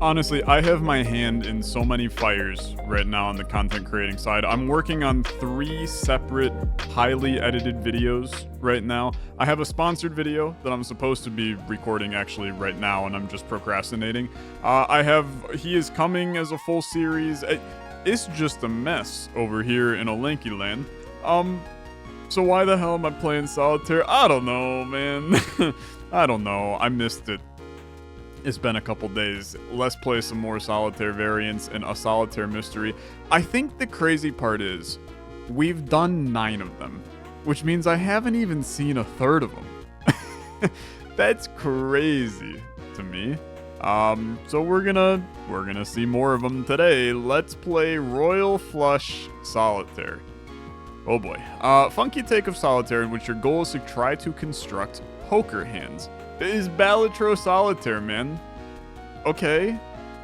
Honestly, I have my hand in so many fires right now on the content creating side. I'm working on 3 separate, highly edited videos right now. I have a sponsored video that I'm supposed to be recording actually right now, and I'm just procrastinating. He is coming as a full series. It's just a mess over here in Olenki land. So why the hell am I playing Solitaire? I don't know, man. I don't know. I missed it. It's been a couple days. Let's play some more Solitaire variants and a Solitaire mystery. I think the crazy part is we've done 9 of them, which means I haven't even seen a third of them. That's crazy to me. So we're gonna see more of them today. Let's play Royal Flush Solitaire. Oh boy. Funky take of Solitaire in which your goal is to try to construct poker hands. It is Balatro Solitaire, man. Okay.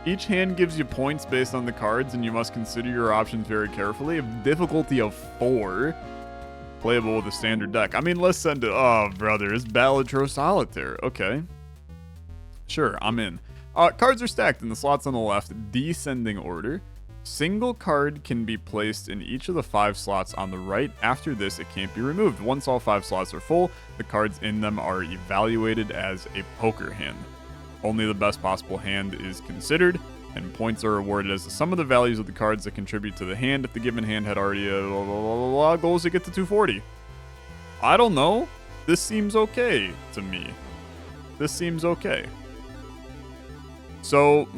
Each hand gives you points based on the cards, and you must consider your options very carefully. A difficulty of 4. Playable with a standard deck. I mean, let's send it. Oh, brother. It's Balatro Solitaire. Okay. Sure, I'm in. Cards are stacked in the slots on the left, descending order. Single card can be placed in each of the 5 slots on the right. After this, it can't be removed. Once all 5 slots are full, the cards in them are evaluated as a poker hand. Only the best possible hand is considered, and points are awarded as the sum of the values of the cards that contribute to the hand. If the given hand had already goals to get to 240. I don't know. This seems okay to me. This seems okay. So,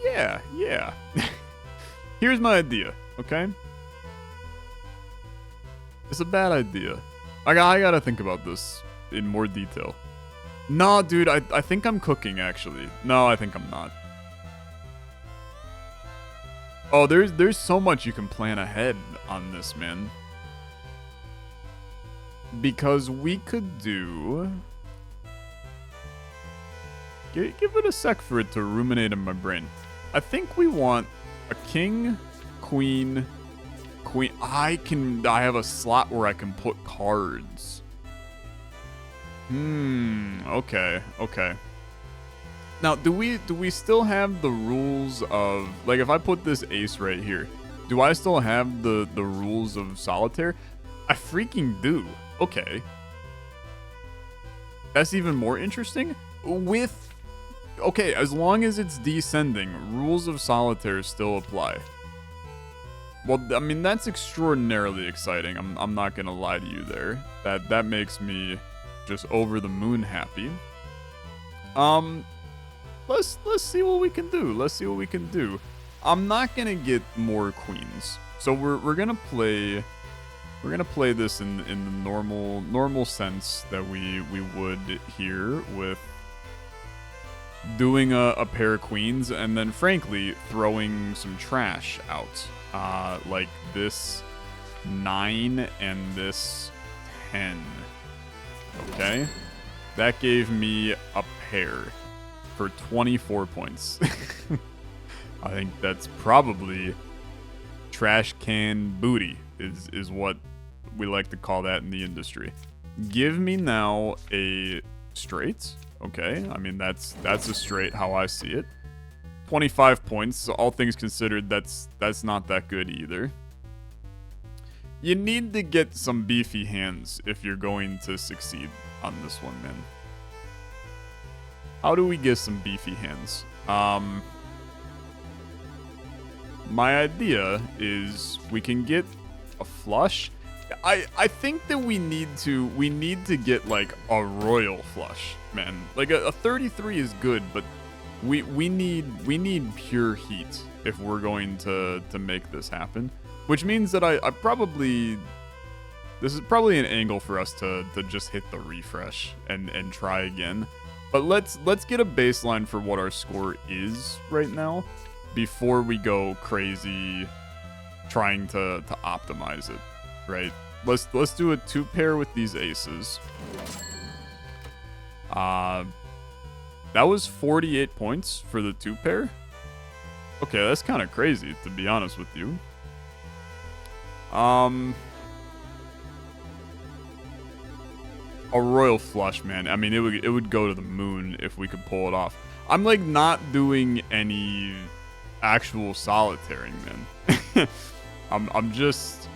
yeah. Here's my idea, okay? It's a bad idea. I gotta think about this in more detail. Nah, dude, I think I'm cooking, actually. No, I think I'm not. Oh, there's so much you can plan ahead on this, man. Because we could do... Give it a sec for it to ruminate in my brain. I think we want a king, queen. I have a slot where I can put cards. Okay. Now, do we still have the rules of, like, if I put this ace right here, do I still have the rules of Solitaire? I freaking do. Okay. That's even more interesting. Okay, as long as it's descending, rules of Solitaire still apply. Well, I mean, that's extraordinarily exciting. I'm not gonna lie to you there. That makes me just over the moon happy. Let's see what we can do. I'm not gonna get more queens, so we're gonna play this in the normal sense that we would here with doing a pair of queens, and then frankly throwing some trash out, like this 9 and this 10. Okay, that gave me a pair for 24 points. I think that's probably trash can booty is what we like to call that in the industry. Give me now a straight. Okay, I mean, that's a straight how I see it. 25 points, so all things considered, that's not that good either. You need to get some beefy hands if you're going to succeed on this one, man. How do we get some beefy hands? My idea is we can get a flush. I think that we need to get like a royal flush, man. Like a 33 is good, but we need pure heat if we're going to make this happen. Which means that this is probably an angle for us to just hit the refresh and try again. But let's get a baseline for what our score is right now before we go crazy trying to optimize it. Right, let's do a 2-pair with these aces. That was 48 points for the 2-pair. Okay, that's kind of crazy, to be honest with you. A royal flush, man. I mean, it would go to the moon if we could pull it off. I'm like not doing any actual solitairing, man. I'm just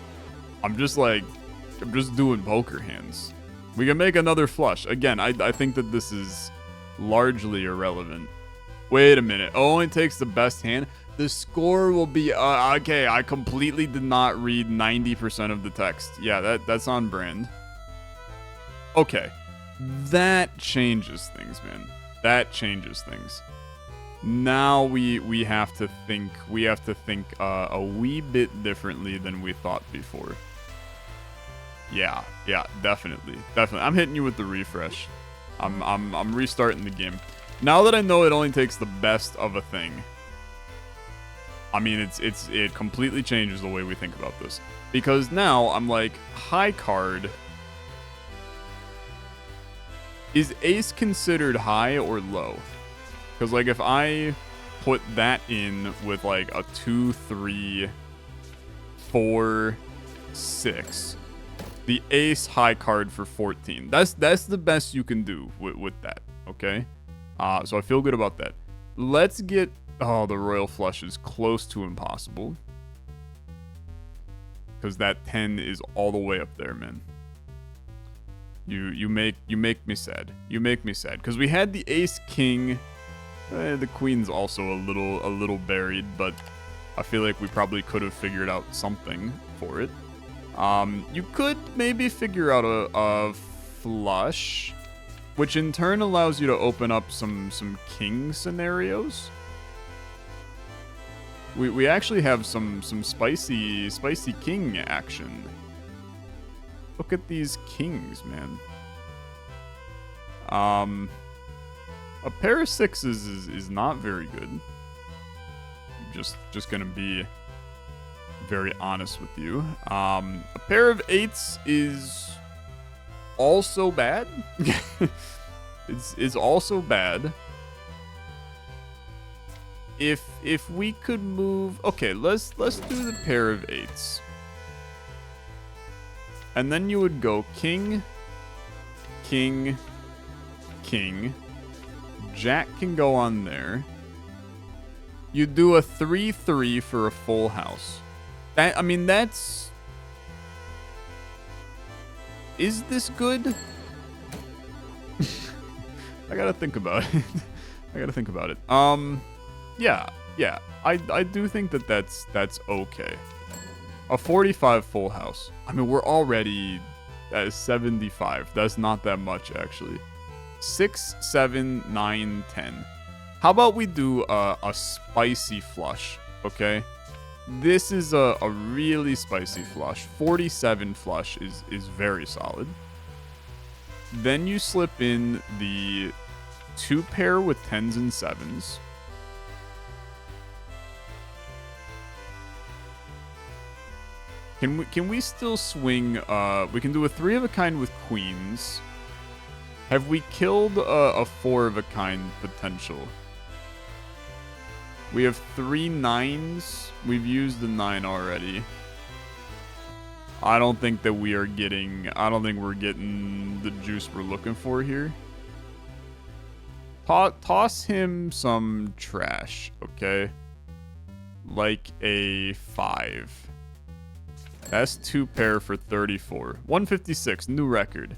doing poker hands. We can make another flush. Again, I think that this is largely irrelevant. Wait a minute. It only takes the best hand. The score will be okay. I completely did not read 90% of the text. Yeah, that's on brand. Okay. That changes things, man. That changes things. Now we have to think a wee bit differently than we thought before. Yeah, definitely. I'm hitting you with the refresh. I'm restarting the game. Now that I know it only takes the best of a thing. I mean, it completely changes the way we think about this. Because now I'm like, high card. Is ace considered high or low? Because like if I put that in with like a 2, 3, 4, 6, the ace high card for 14. That's the best you can do with that. Okay. So I feel good about that. Let's get the royal flush is close to impossible. Because that 10 is all the way up there, man. You make me sad. You make me sad. Because we had the ace king. The queen's also a little buried, but I feel like we probably could have figured out something for it. You could maybe figure out a flush, which in turn allows you to open up some king scenarios. We actually have some spicy king action. Look at these kings, man. A pair of sixes is not very good. Just gonna be very honest with you. A pair of eights is also bad. It's also bad. If we could move, okay, let's do the pair of eights. And then you would go king, king, king. Jack can go on there. You do a 3-3 for a full house. That's... Is this good? I gotta think about it. Yeah. I do think that's okay. A 45 full house. I mean, we're already at 75. That's not that much, actually. 6, 7, 9, 10. How about we do a spicy flush, okay? This is a really spicy flush. 47 flush is very solid. Then you slip in the 2 pair with 10s and 7s. Can we still swing? We can do a 3 of a kind with queens. Have we killed a 4 of a kind potential? We have 3 9s. We've used the 9 already. I don't think we're getting the juice we're looking for here. Toss him some trash, okay? Like a 5. That's 2 pair for 34. 156, new record.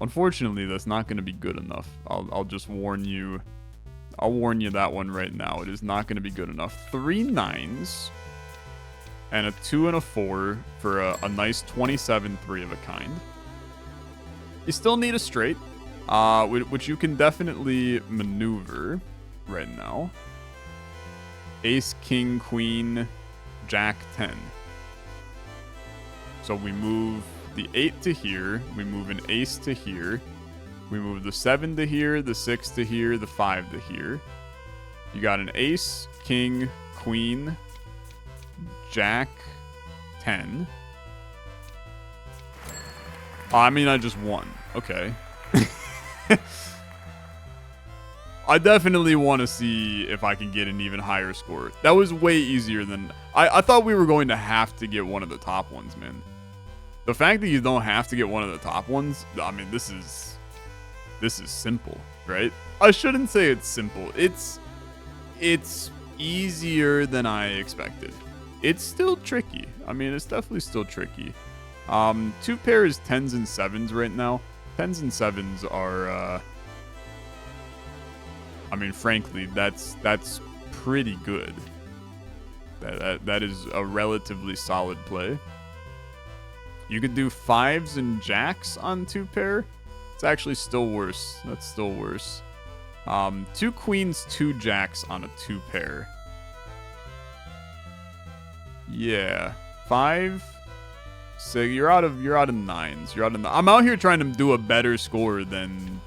Unfortunately, that's not going to be good enough. I'll just warn you. I'll warn you that one right now. It is not going to be good enough. 3 9s and a 2 and a 4 for a nice 27 3 of a kind. You still need a straight, which you can definitely maneuver right now. Ace, king, queen, jack, 10. So we move the 8 to here, we move an ace to here, we move the 7 to here, the 6 to here, the 5 to here. You got an ace, king, queen, jack, 10. I mean, I just won. Okay. I definitely want to see if I can get an even higher score. That was way easier than... I thought we were going to have to get one of the top ones, man. The fact that you don't have to get one of the top ones, I mean, this is this is simple, right? I shouldn't say it's simple. It's easier than I expected. It's still tricky. I mean, it's definitely still tricky. 2 pairs 10s and 7s right now. 10s and 7s are I mean, frankly, that's pretty good. That is a relatively solid play. You could do 5s and jacks on 2 pair. It's actually still worse. That's still worse. 2 queens, 2 jacks on a 2 pair. Yeah, 5. So you're out of 9s. I'm out here trying to do a better score than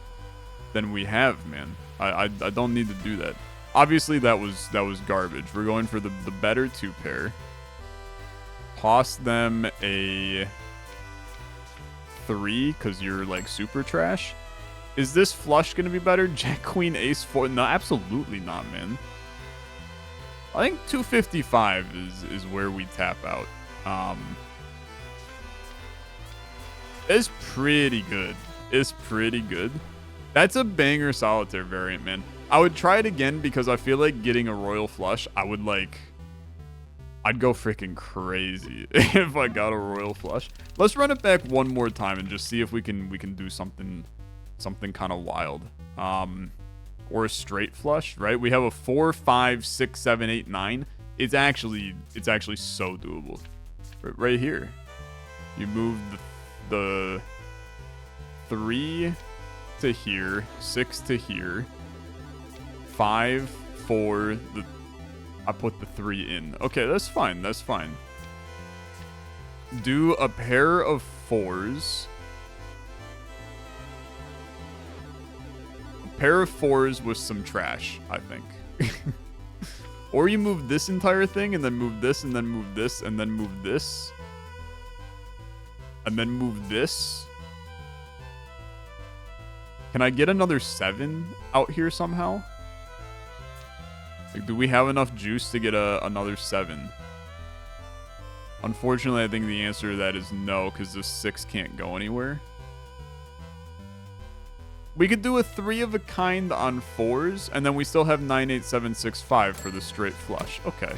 we have, man. I don't need to do that. Obviously, that was garbage. We're going for the better 2 pair. Toss them a 3 because you're like super trash. Is this flush gonna be better? Jack, queen, ace, 4? No, absolutely not, man. I think 255 is where we tap out. It's pretty good. It's pretty good. That's a banger solitaire variant, man. I would try it again because I feel like getting a royal flush, I'd go freaking crazy if I got a royal flush. Let's run it back one more time and just see if we can do something kind of wild. Or a straight flush, right? We have a 4, 5, 6, 7, 8, 9. It's actually so doable. Right here. You move the 3 to here, 6 to here, 5, 4, I put the 3 in. Okay, that's fine. That's fine. Do a pair of 4s. A pair of 4s with some trash, I think. Or you move this entire thing and then move this and then move this and then move this. And then move this. Can I get another 7 out here somehow? Like, do we have enough juice to get another 7? Unfortunately, I think the answer to that is no, because this 6 can't go anywhere. We could do a 3 of a kind on 4s, and then we still have 9, 8, 7, 6, 5 for the straight flush. Okay.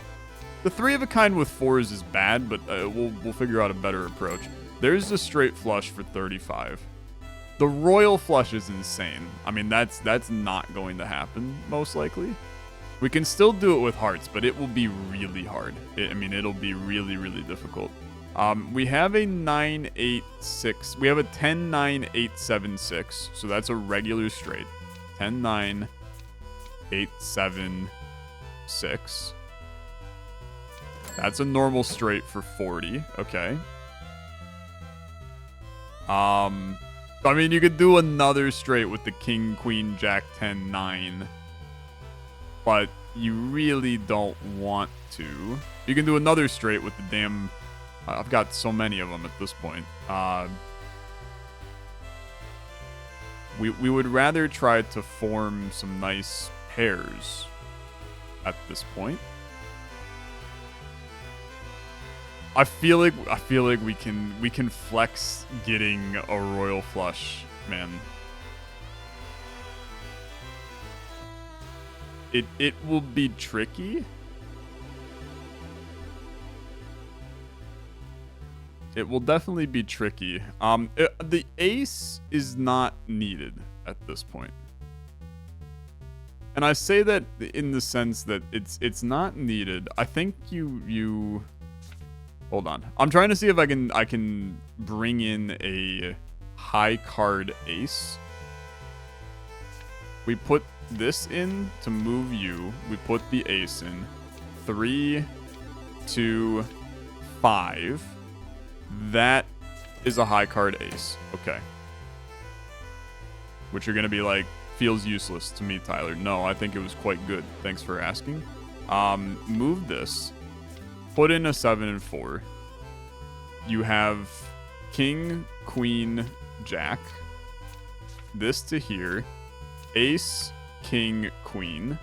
The 3 of a kind with 4s is bad, but we'll figure out a better approach. There's the straight flush for 35. The royal flush is insane. I mean, that's not going to happen, most likely. We can still do it with hearts, but it will be really hard. It'll be really, really difficult. We have a 9, 8, 6. We have a 10, 9, 8, 7, 6. So that's a regular straight. 10, 9, 8, 7, 6. That's a normal straight for 40. Okay. I mean, you could do another straight with the king, queen, jack, 10, 9. But you really don't want to. You can do another straight with the damn... I've got so many of them at this point. We would rather try to form some nice pairs at this point. I feel like we can flex getting a royal flush, man. It will be tricky. It will definitely be tricky. The ace is not needed at this point. And I say that in the sense that it's not needed. I think you hold on. I'm trying to see if I can bring in a high card ace. We put this in to move you. We put the ace in. 3, 2, 5. That is a high card ace. Okay. Which you're going to be like, feels useless to me, Tyler. No, I think it was quite good. Thanks for asking. Move this. Put in a 7 and 4. You have king, queen, jack. This to here. Ace, king, queen.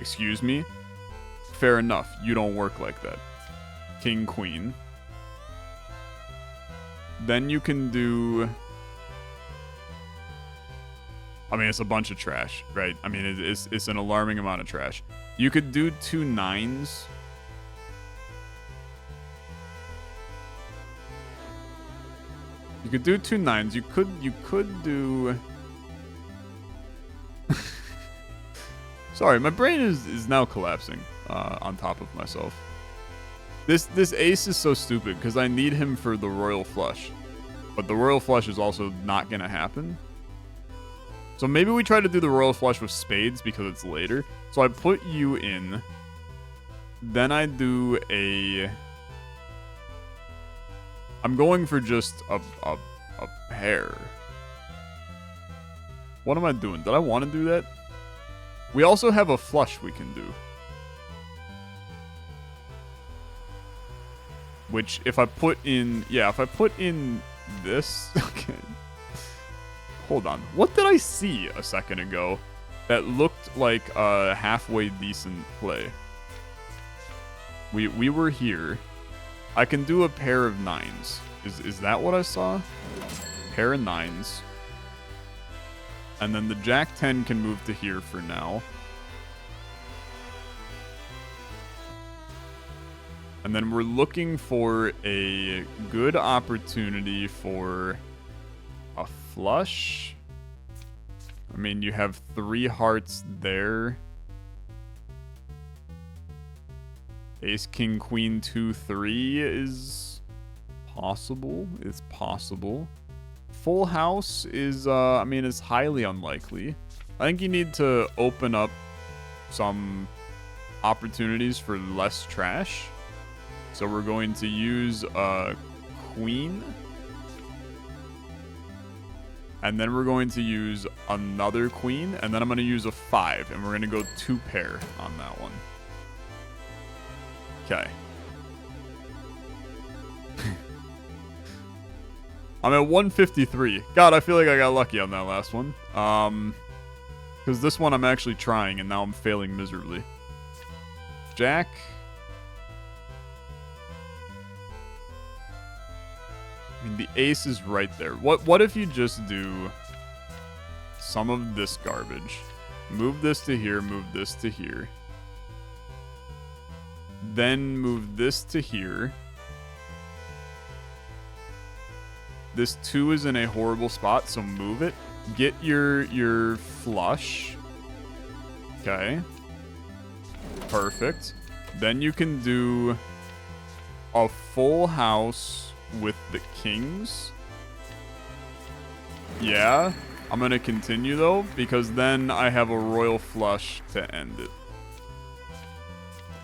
Excuse me. Fair enough. You don't work like that. King, queen. Then you can do I mean, it's a bunch of trash, right? I mean, it's an alarming amount of trash. You could do 2 9s. You could do 2 9s. You could do... Sorry, my brain is now collapsing on top of myself. This ace is so stupid because I need him for the royal flush. But the royal flush is also not going to happen. So maybe we try to do the royal flush with spades because it's later. So I put you in. Then I do a... I'm going for just a pair. What am I doing? Did I want to do that? We also have a flush we can do. Which, if I put in... Yeah, if I put in this... Okay. Hold on. What did I see a second ago that looked like a halfway decent play? We were here. I can do a pair of 9s. Is that what I saw? Pair of 9s. And then the Jack 10 can move to here for now. And then we're looking for a good opportunity for a flush. I mean, you have 3 hearts there. Ace, King, Queen, 2, 3 is possible. It's possible. Full house is, I mean, is highly unlikely. I think you need to open up some opportunities for less trash. So we're going to use a queen. And then we're going to use another queen. And then I'm going to use a 5. And we're going to go 2 pair on that one. Okay. I'm at 153. God, I feel like I got lucky on that last one. Because this one I'm actually trying, and now I'm failing miserably. Jack. I mean, the ace is right there. What if you just do some of this garbage? Move this to here, move this to here. Then move this to here. This 2 is in a horrible spot, so move it. Get your flush. Okay. Perfect. Then you can do a full house with the kings. Yeah. I'm going to continue, though, because then I have a royal flush to end it.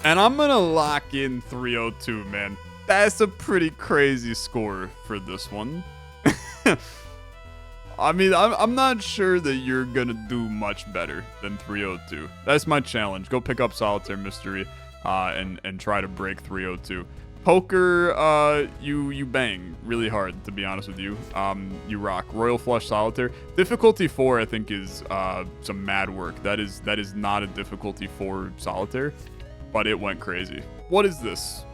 And I'm going to lock in 302, man. That's a pretty crazy score for this one. I mean, I'm not sure that you're going to do much better than 302. That's my challenge. Go pick up Solitaire Mystery and try to break 302. Poker, you bang really hard, to be honest with you. You rock. Royal Flush Solitaire. Difficulty 4, I think, is some mad work. That is not a difficulty 4 Solitaire, but it went crazy. What is this?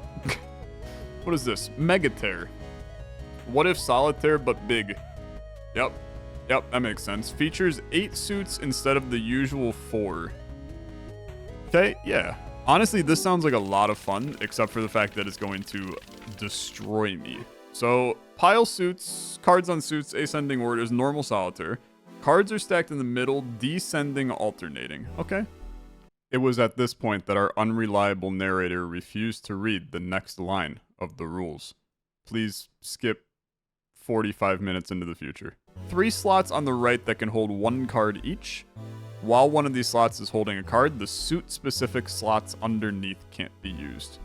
What is this? Megataire. What if Solitaire but big? Yep, that makes sense. Features 8 suits instead of the usual 4. Okay, yeah. Honestly, this sounds like a lot of fun, except for the fact that it's going to destroy me. So, pile suits, cards on suits, ascending order is normal Solitaire. Cards are stacked in the middle, descending alternating. Okay. It was at this point that our unreliable narrator refused to read the next line of the rules. Please skip 45 minutes into the future. 3 slots on the right that can hold 1 card each. While one of these slots is holding a card, the suit-specific slots underneath can't be used.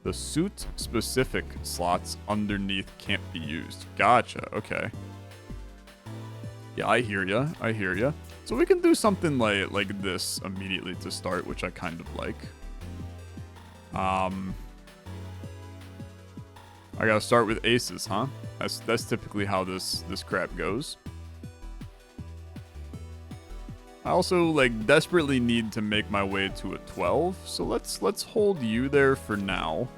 The suit-specific slots underneath can't be used. Gotcha, okay. Yeah, I hear ya. So we can do something like this immediately to start, which I kind of like. I gotta start with aces, huh? That's typically how this crap goes. I also desperately need to make my way to a 12, so let's hold you there for now.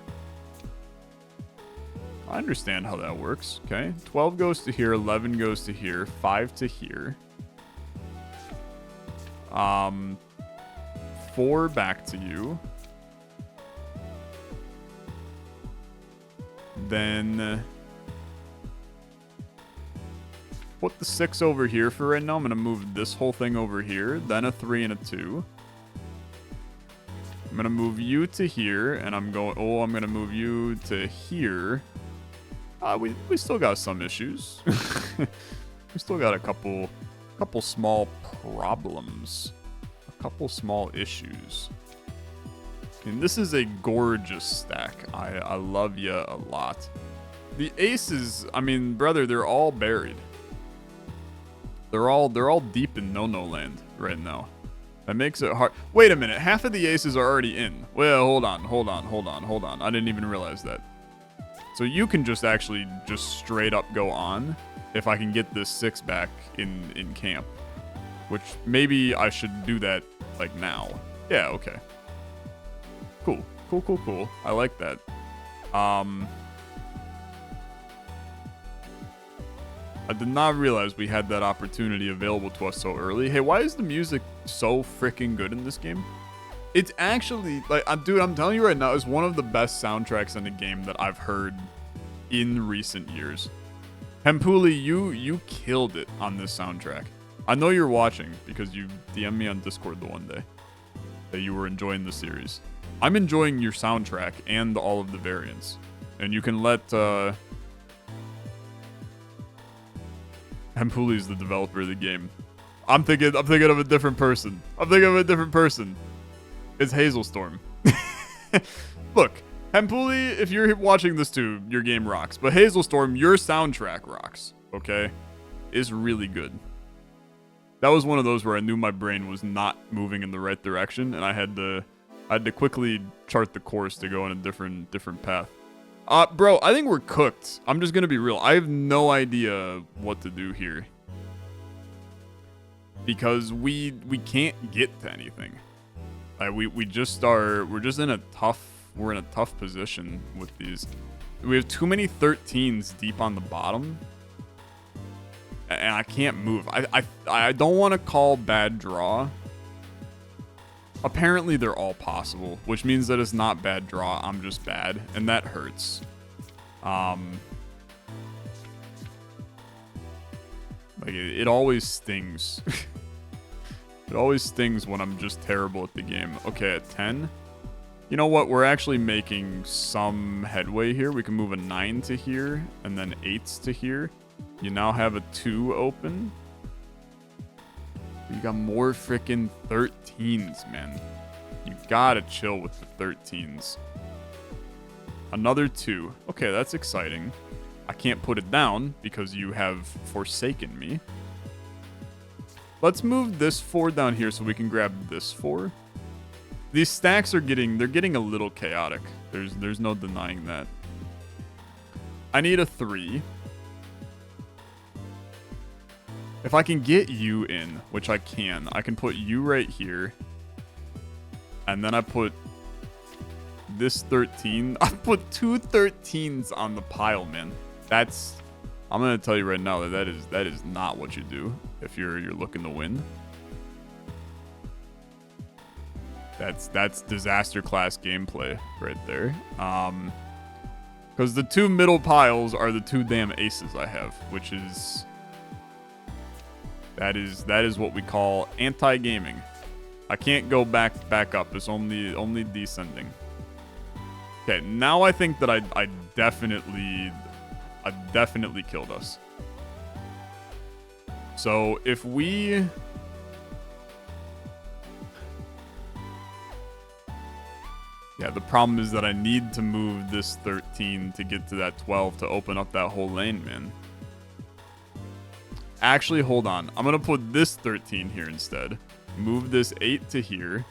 I understand how that works. Okay, 12 goes to here, 11 goes to here, 5 to here. 4 back to you. Then put the 6 over here for right now. I'm going to move this whole thing over here. Then a 3 and a 2. I'm going to move you to here. And I'm going to move you to here. We still got some issues. We still got a couple small problems. A couple small issues. And this is a gorgeous stack. I love ya a lot. The aces, I mean, brother, they're all buried. They're all deep in no-no land right now. That makes it hard. Wait a minute, half of the aces are already in. Well, hold on. I didn't even realize that. So you can just actually just straight up go on if I can get this 6 back in camp. Which maybe I should do that like now. Yeah, okay. Cool. I like that. I did not realize we had that opportunity available to us so early. Hey, why is the music so freaking good in this game? It's actually, like, dude, I'm telling you right now, it's one of the best soundtracks in the game that I've heard in recent years. Hempuli, you killed it on this soundtrack. I know you're watching because you DM'd me on Discord the one day that you were enjoying the series. I'm enjoying your soundtrack and all of the variants. And you can let, Hempuli's the developer of the game. I'm thinking of a different person. It's Hazelstorm. Look, Hempuli, if you're watching this too, your game rocks. But Hazelstorm, your soundtrack rocks, okay? It's really good. That was one of those where I knew my brain was not moving in the right direction, and I had to quickly chart the course to go in a different path. Bro, I think we're cooked. I'm just gonna be real. I have no idea what to do here. Because we can't get to anything. Like we're in a tough position with these. We have too many 13s deep on the bottom. And I can't move. I don't want to call bad draw. Apparently they're all possible, which means that it's not bad draw, I'm just bad, and that hurts. Like it always stings. It always stings when I'm just terrible at the game. Okay, at 10. You know what? We're actually making some headway here. We can move a 9 to here, and then 8s to here. You now have a 2 open. You got more freaking 13s, man. You gotta chill with the 13s. Another 2. Okay, that's exciting. I can't put it down because you have forsaken me. Let's move this 4 down here so we can grab this 4. These stacks are getting a little chaotic. There's no denying that. I need a 3. If I can get you in, which I can put you right here. And then I put this 13. I put 2 13s on the pile, man. I'm gonna tell you right now that is not what you do if you're looking to win. That's disaster class gameplay right there. Because the 2 middle piles are the 2 damn aces I have, which is. That is what we call anti-gaming. I can't go back up. It's only descending. Okay, now I think that I definitely killed us. So if we yeah, the problem is that I need to move this 13 to get to that 12 to open up that whole lane, man. Actually, hold on. I'm going to put this 13 here instead. Move this 8 to here.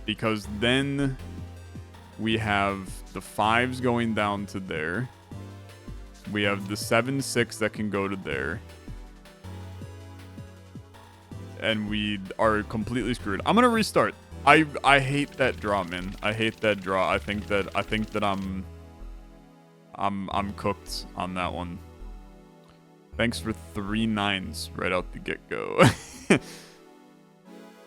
Because then we have the 5s going down to there. We have the 7, 6 that can go to there. And we are completely screwed. I'm going to restart. I hate that draw, man. I hate that draw. I think that I'm cooked on that one. Thanks for 3 9s right out the get-go.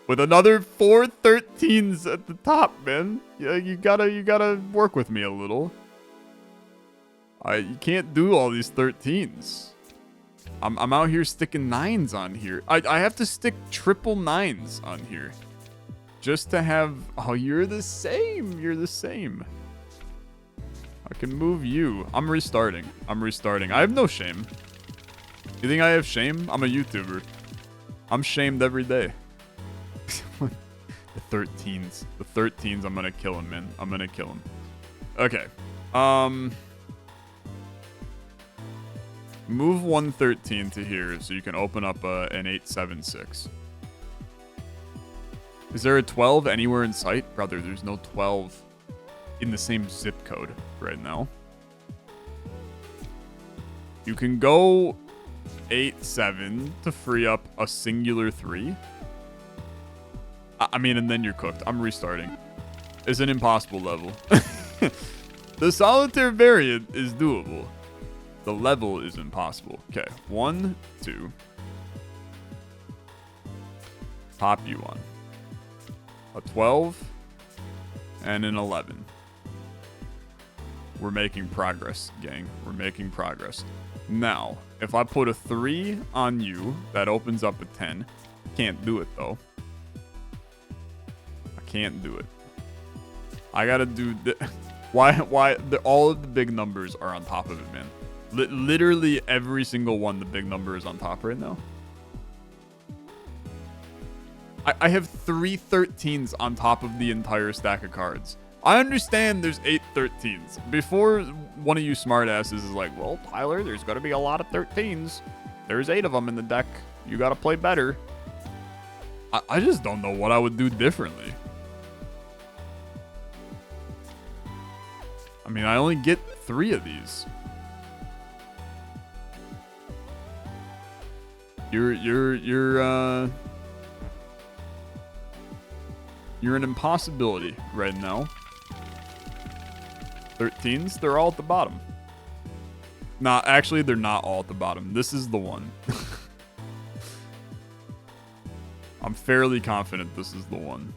With another 4 13s at the top, man. Yeah, you gotta work with me a little. You can't do all these 13s. I'm out here sticking 9s on here. I have to stick triple 9s on here. Just to have... Oh, you're the same. You're the same. I can move you. I'm restarting. I have no shame. You think I have shame? I'm a YouTuber. I'm shamed every day. The 13s. The 13s, I'm gonna kill him, man. I'm gonna kill him. Okay. Move 113 to here so you can open up an 876. Is there a 12 anywhere in sight? Brother, there's no 12 in the same zip code right now. You can go 8-7 to free up a singular 3. I mean, and then you're cooked. I'm restarting. It's an impossible level. The solitaire variant is doable. The level is impossible. Okay, 1, 2. Pop you one. A 12 and an 11. We're making progress, gang. We're making progress. Now, if I put a 3 on you, that opens up a 10. Can't do it, though. I can't do it. I gotta do... Why all of the big numbers are on top of it, man. Literally every single one, the big number is on top right now. I have 3 13s on top of the entire stack of cards. I understand there's 8 13s. Before one of you smartasses is like, well, Tyler, there's got to be a lot of 13s. There's 8 of them in the deck. You got to play better. I just don't know what I would do differently. I mean, I only get 3 of these. You're an impossibility right now. 13s, they're all at the bottom. Nah, actually, they're not all at the bottom. This is the one. I'm fairly confident this is the one.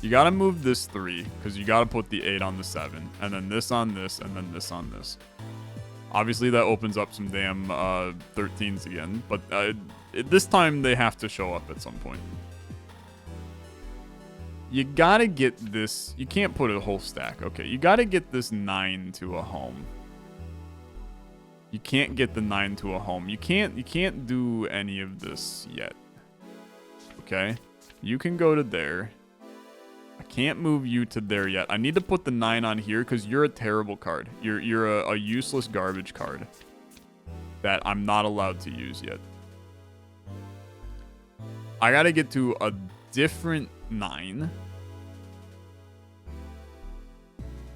You gotta move this 3, because you gotta put the 8 on the 7, and then this on this, and then this on this. Obviously, that opens up some damn 13s again, but this time they have to show up at some point. You gotta get this... You can't put a whole stack. Okay, you gotta get this 9 to a home. You can't get the 9 to a home. You can't do any of this yet. Okay? You can go to there. I can't move you to there yet. I need to put the 9 on here because you're a terrible card. You're a useless garbage card that I'm not allowed to use yet. I gotta get to a different 9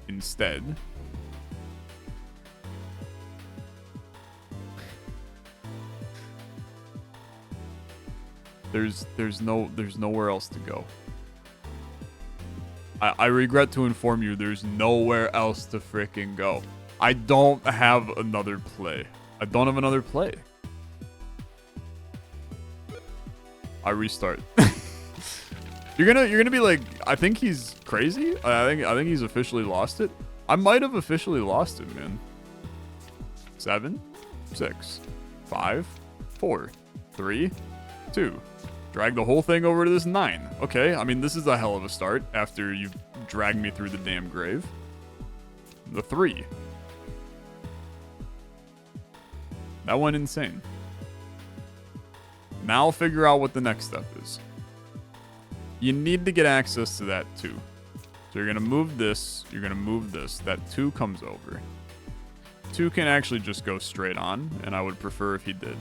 instead. There's nowhere else to go. I regret to inform you, there's nowhere else to freaking go. I don't have another play. I don't have another play. I restart. You're gonna be like, I think he's crazy. I think he's officially lost it. I might have officially lost it, man. 7, 6, 5, 4, 3, 2. Drag the whole thing over to this 9. Okay, I mean, this is a hell of a start after you've dragged me through the damn grave. The 3. That went insane. Now figure out what the next step is. You need to get access to that 2. So you're going to move this. You're going to move this. That 2 comes over. 2 can actually just go straight on, and I would prefer if he did.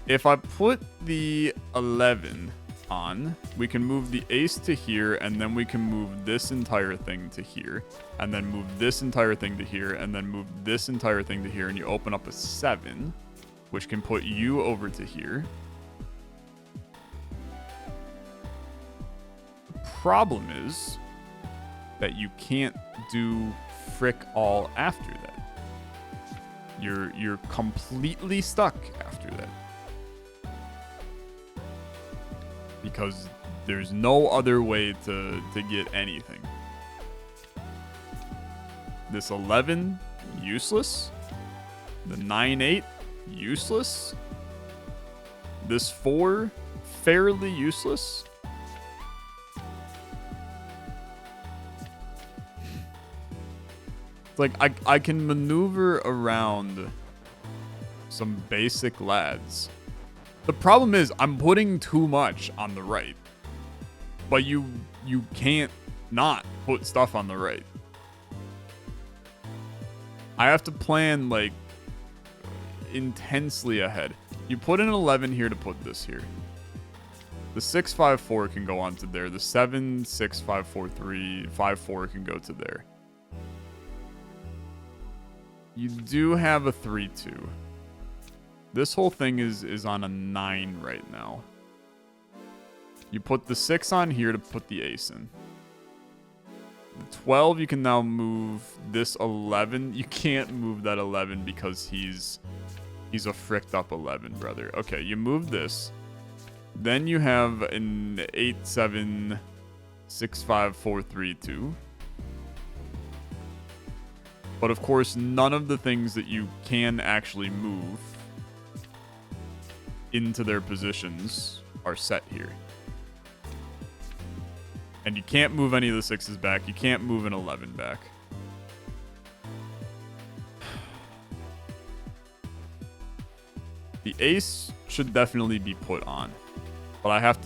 If I put the 11 on, we can move the ace to here, and then we can move this entire thing to here, and then move this entire thing to here, and then move this entire thing to here, and you open up a 7, which can put you over to here. The problem is that you can't do frick all after that. You're completely stuck after that. because there's no other way to get anything. This 11, useless. The 9-8, useless. This 4, fairly useless. It's like I can maneuver around some basic lads. The problem is I'm putting too much on the right. But you can't not put stuff on the right. I have to plan like intensely ahead. You put an 11 here to put this here. The 654 can go onto there. The 7, 6, 5, 4, 3, 5, 4 can go to there. You do have a 3-2. This whole thing is on a 9 right now. You put the 6 on here to put the ace in. The 12, you can now move this 11. You can't move that 11 because he's a fricked up 11, brother. Okay, you move this. Then you have an 8, 7, 6, 5, 4, 3, 2. But of course, none of the things that you can actually move into their positions are set here. And you can't move any of the 6s back. You can't move an 11 back. The ace should definitely be put on. But I have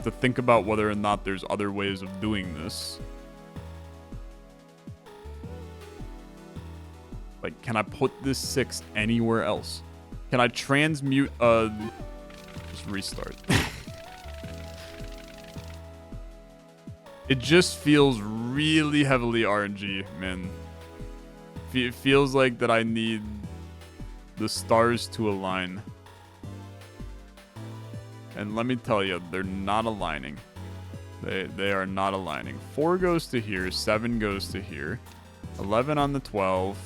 to think about whether or not there's other ways of doing this. Like, can I put this 6 anywhere else? Can I transmute just restart. It just feels really heavily RNG, man. It feels like that I need the stars to align. And let me tell you, they're not aligning. They are not aligning. 4 goes to here, 7 goes to here. 11 on the 12.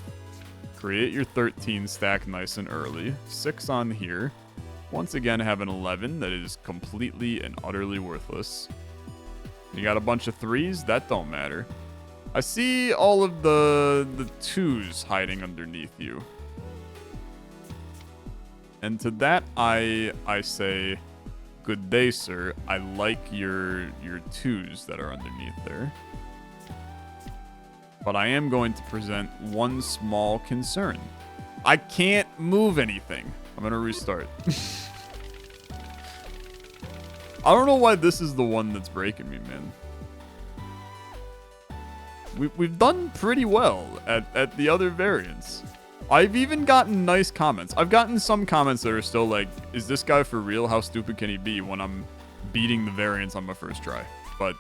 Create your 13 stack nice and early. 6 on here. Once again, have an 11 that is completely and utterly worthless. You got a bunch of 3s, that don't matter. I see all of the 2s hiding underneath you. And to that, I say, good day, sir. I like your 2s that are underneath there. But I am going to present one small concern. I can't move anything. I'm going to restart. I don't know why this is the one that's breaking me, man. We've done pretty well at the other variants. I've even gotten nice comments. I've gotten some comments that are still like, is this guy for real? How stupid can he be when I'm beating the variants on my first try? But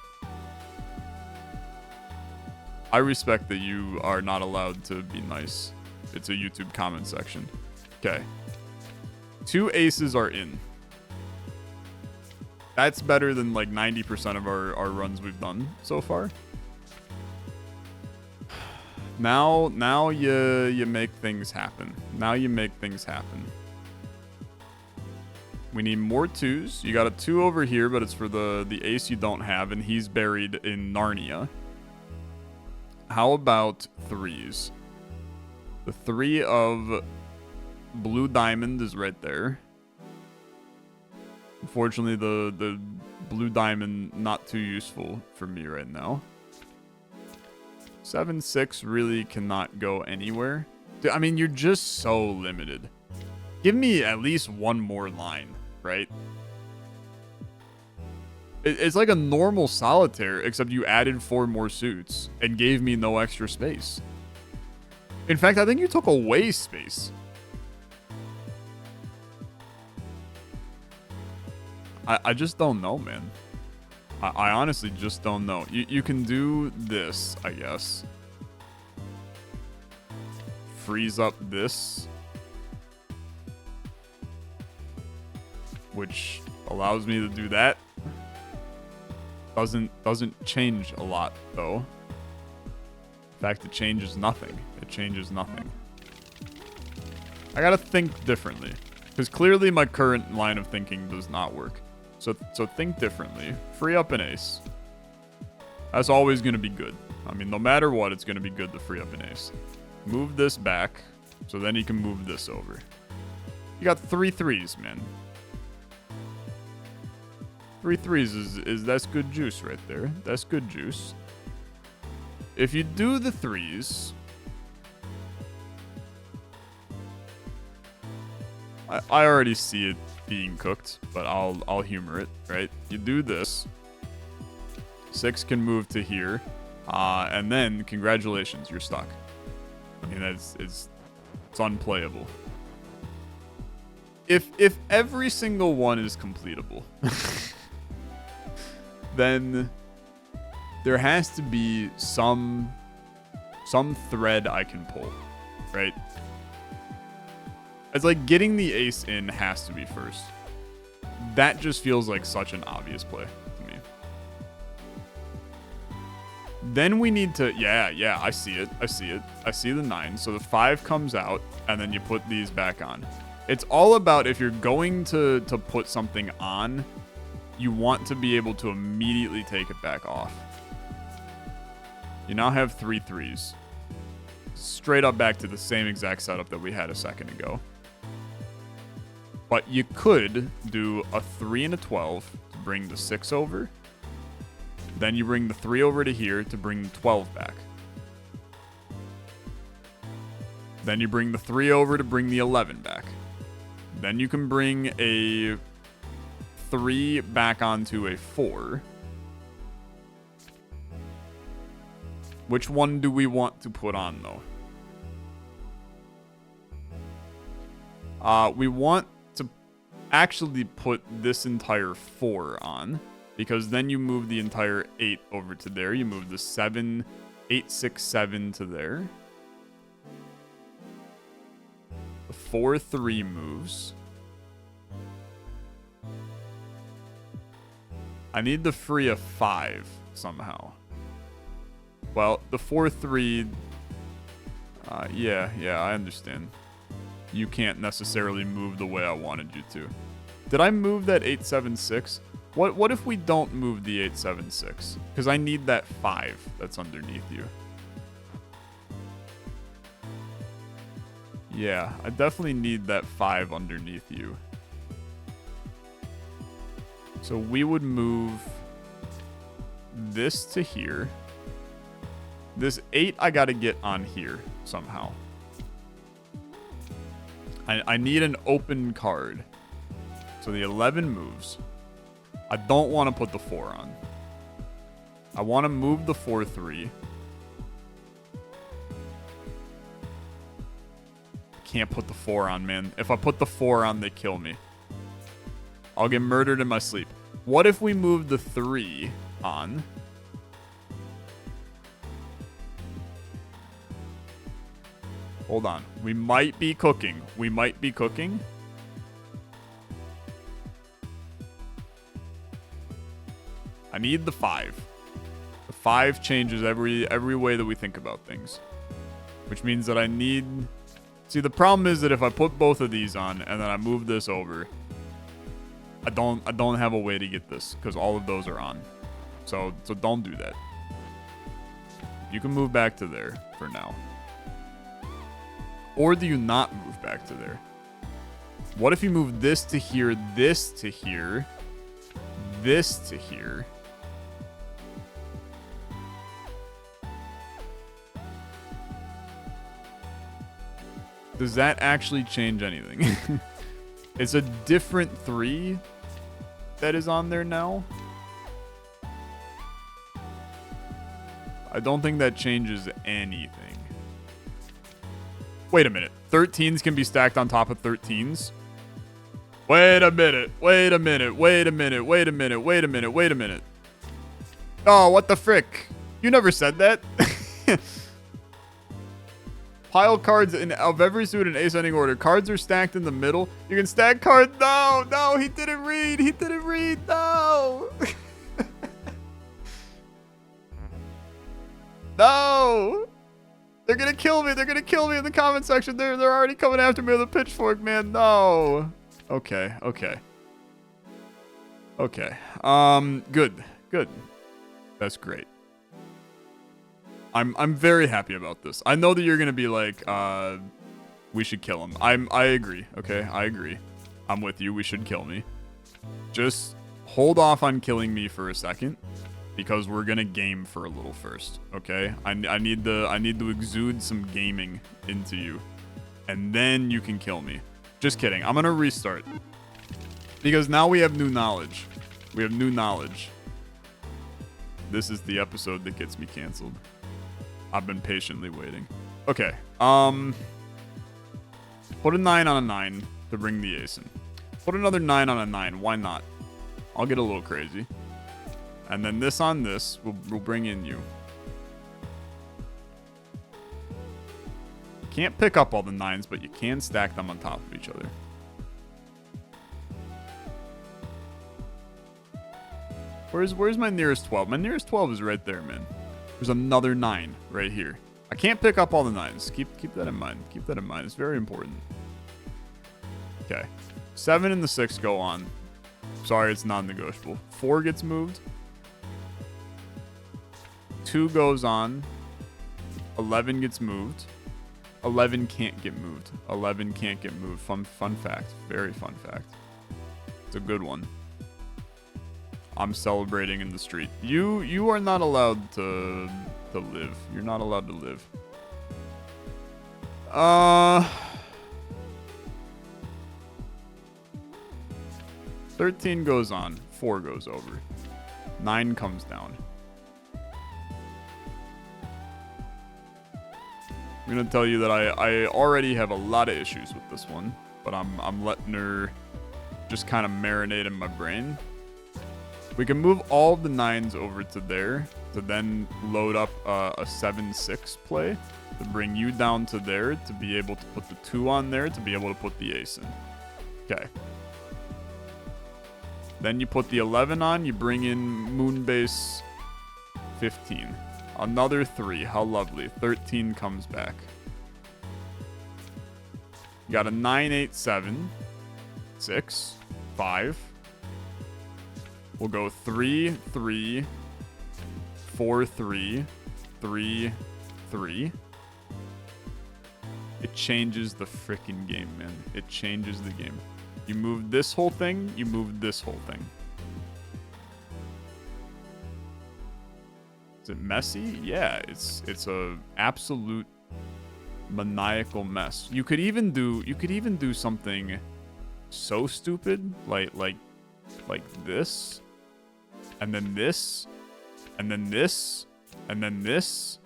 I respect that you are not allowed to be nice. It's a YouTube comment section. Okay. 2 aces are in. That's better than like 90% of our runs we've done so far. Now you make things happen. Now you make things happen. We need more 2s. You got a 2 over here, but it's for the ace you don't have, and he's buried in Narnia. How about 3s? The 3 of blue diamond is right there. Unfortunately, the blue diamond not too useful for me right now. 7-6 really cannot go anywhere. Dude, I mean, you're just so limited. Give me at least one more line, right? It's like a normal solitaire, except you added 4 more suits and gave me no extra space. In fact, I think you took away space. I just don't know, man. I honestly just don't know. You can do this, I guess. Freeze up this. Which allows me to do that. Doesn't change a lot, though. In fact, it changes nothing. It changes nothing. I gotta think differently. Because clearly my current line of thinking does not work. So think differently. Free up an ace. That's always going to be good. I mean, no matter what, it's going to be good to free up an ace. Move this back, so then you can move this over. You got 3 threes, man. 3 threes is that's good juice right there. That's good juice. If you do the threes, I already see it being cooked, but I'll humor it, right? You do this. 6 can move to here, and then congratulations, you're stuck. I mean, it's unplayable. If every single one is completable, then there has to be some thread I can pull, right? It's like getting the ace in has to be first. That just feels like such an obvious play to me. Then we need to, yeah, I see it. I see the 9. So the 5 comes out, and then you put these back on. It's all about if you're going to put something on, you want to be able to immediately take it back off. You now have 3 threes. Straight up back to the same exact setup that we had a second ago. But you could do a 3 and a 12 to bring the 6 over. Then you bring the 3 over to here to bring the 12 back. Then you bring the 3 over to bring the 11 back. Then you can bring a 3 back onto a 4. Which one do we want to put on, though? We want to actually put this entire 4 on, because then you move the entire 8 over to there. You move the 7, 8, 6, 7 to there. The 4, 3 moves. I need the free of 5 somehow. Well, the 4, 3... yeah, I understand. You can't necessarily move the way I wanted you to. Did I move that 8, 7, 6? What if we don't move the 8, 7, 6? Because I need that 5 that's underneath you. Yeah, I definitely need that 5 underneath you. So we would move this to here. This 8 I gotta get on here somehow. I need an open card. So the 11 moves. I don't want to put the 4 on. I want to move the 4, 3. Can't put the 4 on, man. If I put the 4 on, they kill me. I'll get murdered in my sleep. What if we move the 3 on? Hold on. We might be cooking. We might be cooking. I need the 5. The 5 changes every way that we think about things. Which means that I need... See, the problem is that if I put both of these on and then I move this over, I don't have a way to get this because all of those are on. So don't do that. You can move back to there for now. Or do you not move back to there? What if you move this to here, this to here, this to here? Does that actually change anything? It's a different 3 that is on there now. I don't think that changes anything. Wait a minute. 13s can be stacked on top of 13s? Wait a minute. Wait a minute. Wait a minute. Wait a minute. Wait a minute. Wait a minute. Oh, what the frick? You never said that. Pile cards of every suit in ascending order. Cards are stacked in the middle. You can stack cards. No, he didn't read. He didn't read. No. No. They're going to kill me. They're going to kill me in the comment section. They're already coming after me with a pitchfork, man. No. Okay. Okay. Good. Good. That's great. I'm very happy about this. I know that you're gonna be like, we should kill him. I agree. Okay, I agree. I'm with you. We should kill me. Just hold off on killing me for a second, because we're gonna game for a little first. Okay. I need to exude some gaming into you, and then you can kill me. Just kidding. I'm gonna restart because now we have new knowledge. We have new knowledge. This is the episode that gets me canceled. I've been patiently waiting. Okay. Put a 9 on a 9 to bring the ace in. Put another 9 on a 9. Why not? I'll get a little crazy. And then this on this will bring in you. You can't pick up all the 9s, but you can stack them on top of each other. Where's my nearest 12? My nearest 12 is right there, man. There's another 9 right here. I can't pick up all the 9s. Keep that in mind. Keep that in mind. It's very important. Okay. 7 and the 6 go on. Sorry, it's non-negotiable. 4 gets moved. 2 goes on. 11 gets moved. 11 can't get moved. 11 can't get moved. Fun fact. Very fun fact. It's a good one. I'm celebrating in the street. You are not allowed to live. You're not allowed to live. 13 goes on. 4 goes over. 9 comes down. I'm gonna tell you that I already have a lot of issues with this one, but I'm letting her just kind of marinate in my brain. We can move all of the 9s over to there to then load up a 7-6 play to bring you down to there to be able to put the 2 on there to be able to put the ace in. Okay. Then you put the 11 on, you bring in Moonbase 15. Another 3. How lovely. 13 comes back. You got a 9, 8, 7, 6, 5. We'll go 3, 3, 4, 3, 3, 3. It changes the freaking game, man. It changes the game. You move this whole thing, you move this whole thing. Is it messy? Yeah, it's a absolute maniacal mess. You could even do something so stupid like this, and then this, and then this, and then this.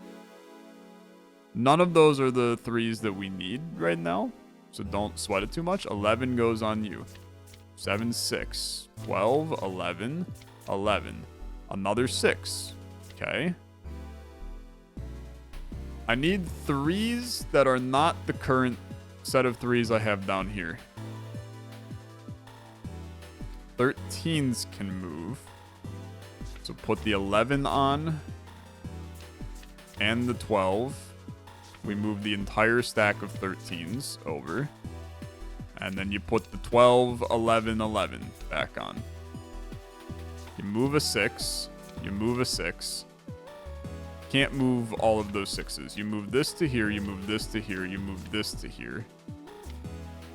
None of those are the 3s that we need right now, so don't sweat it too much. 11 goes on you. 7, 6, 12, 11, 11. Another 6. Okay. I need 3s that are not the current set of 3s I have down here. 13s can move. So put the 11 on and the 12. We move the entire stack of 13s over. And then you put the 12, 11, 11 back on. You move a 6. You move a 6. Can't move all of those 6s. You move this to here, you move this to here, you move this to here.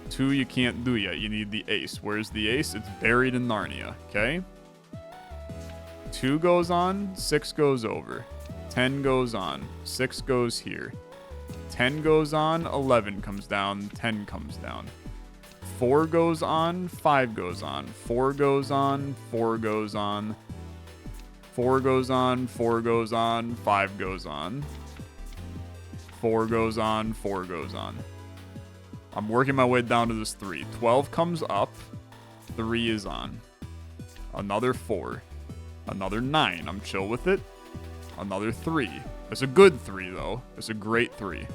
2 you can't do yet. You need the ace. Where's the ace? It's buried in Narnia, okay? 2 goes on, 6 goes over. 10 goes on, 6 goes here. 10 goes on, 11 comes down, 10 comes down. 4 goes on, 5 goes on. 4 goes on, 4 goes on. 4 goes on, 4 goes on, 5 goes on. 4 goes on, 4 goes on. I'm working my way down to this 3. 12 comes up. 3 is on. Another 4. Another 9. I'm chill with it. Another 3. It's a good 3, though. It's a great 3.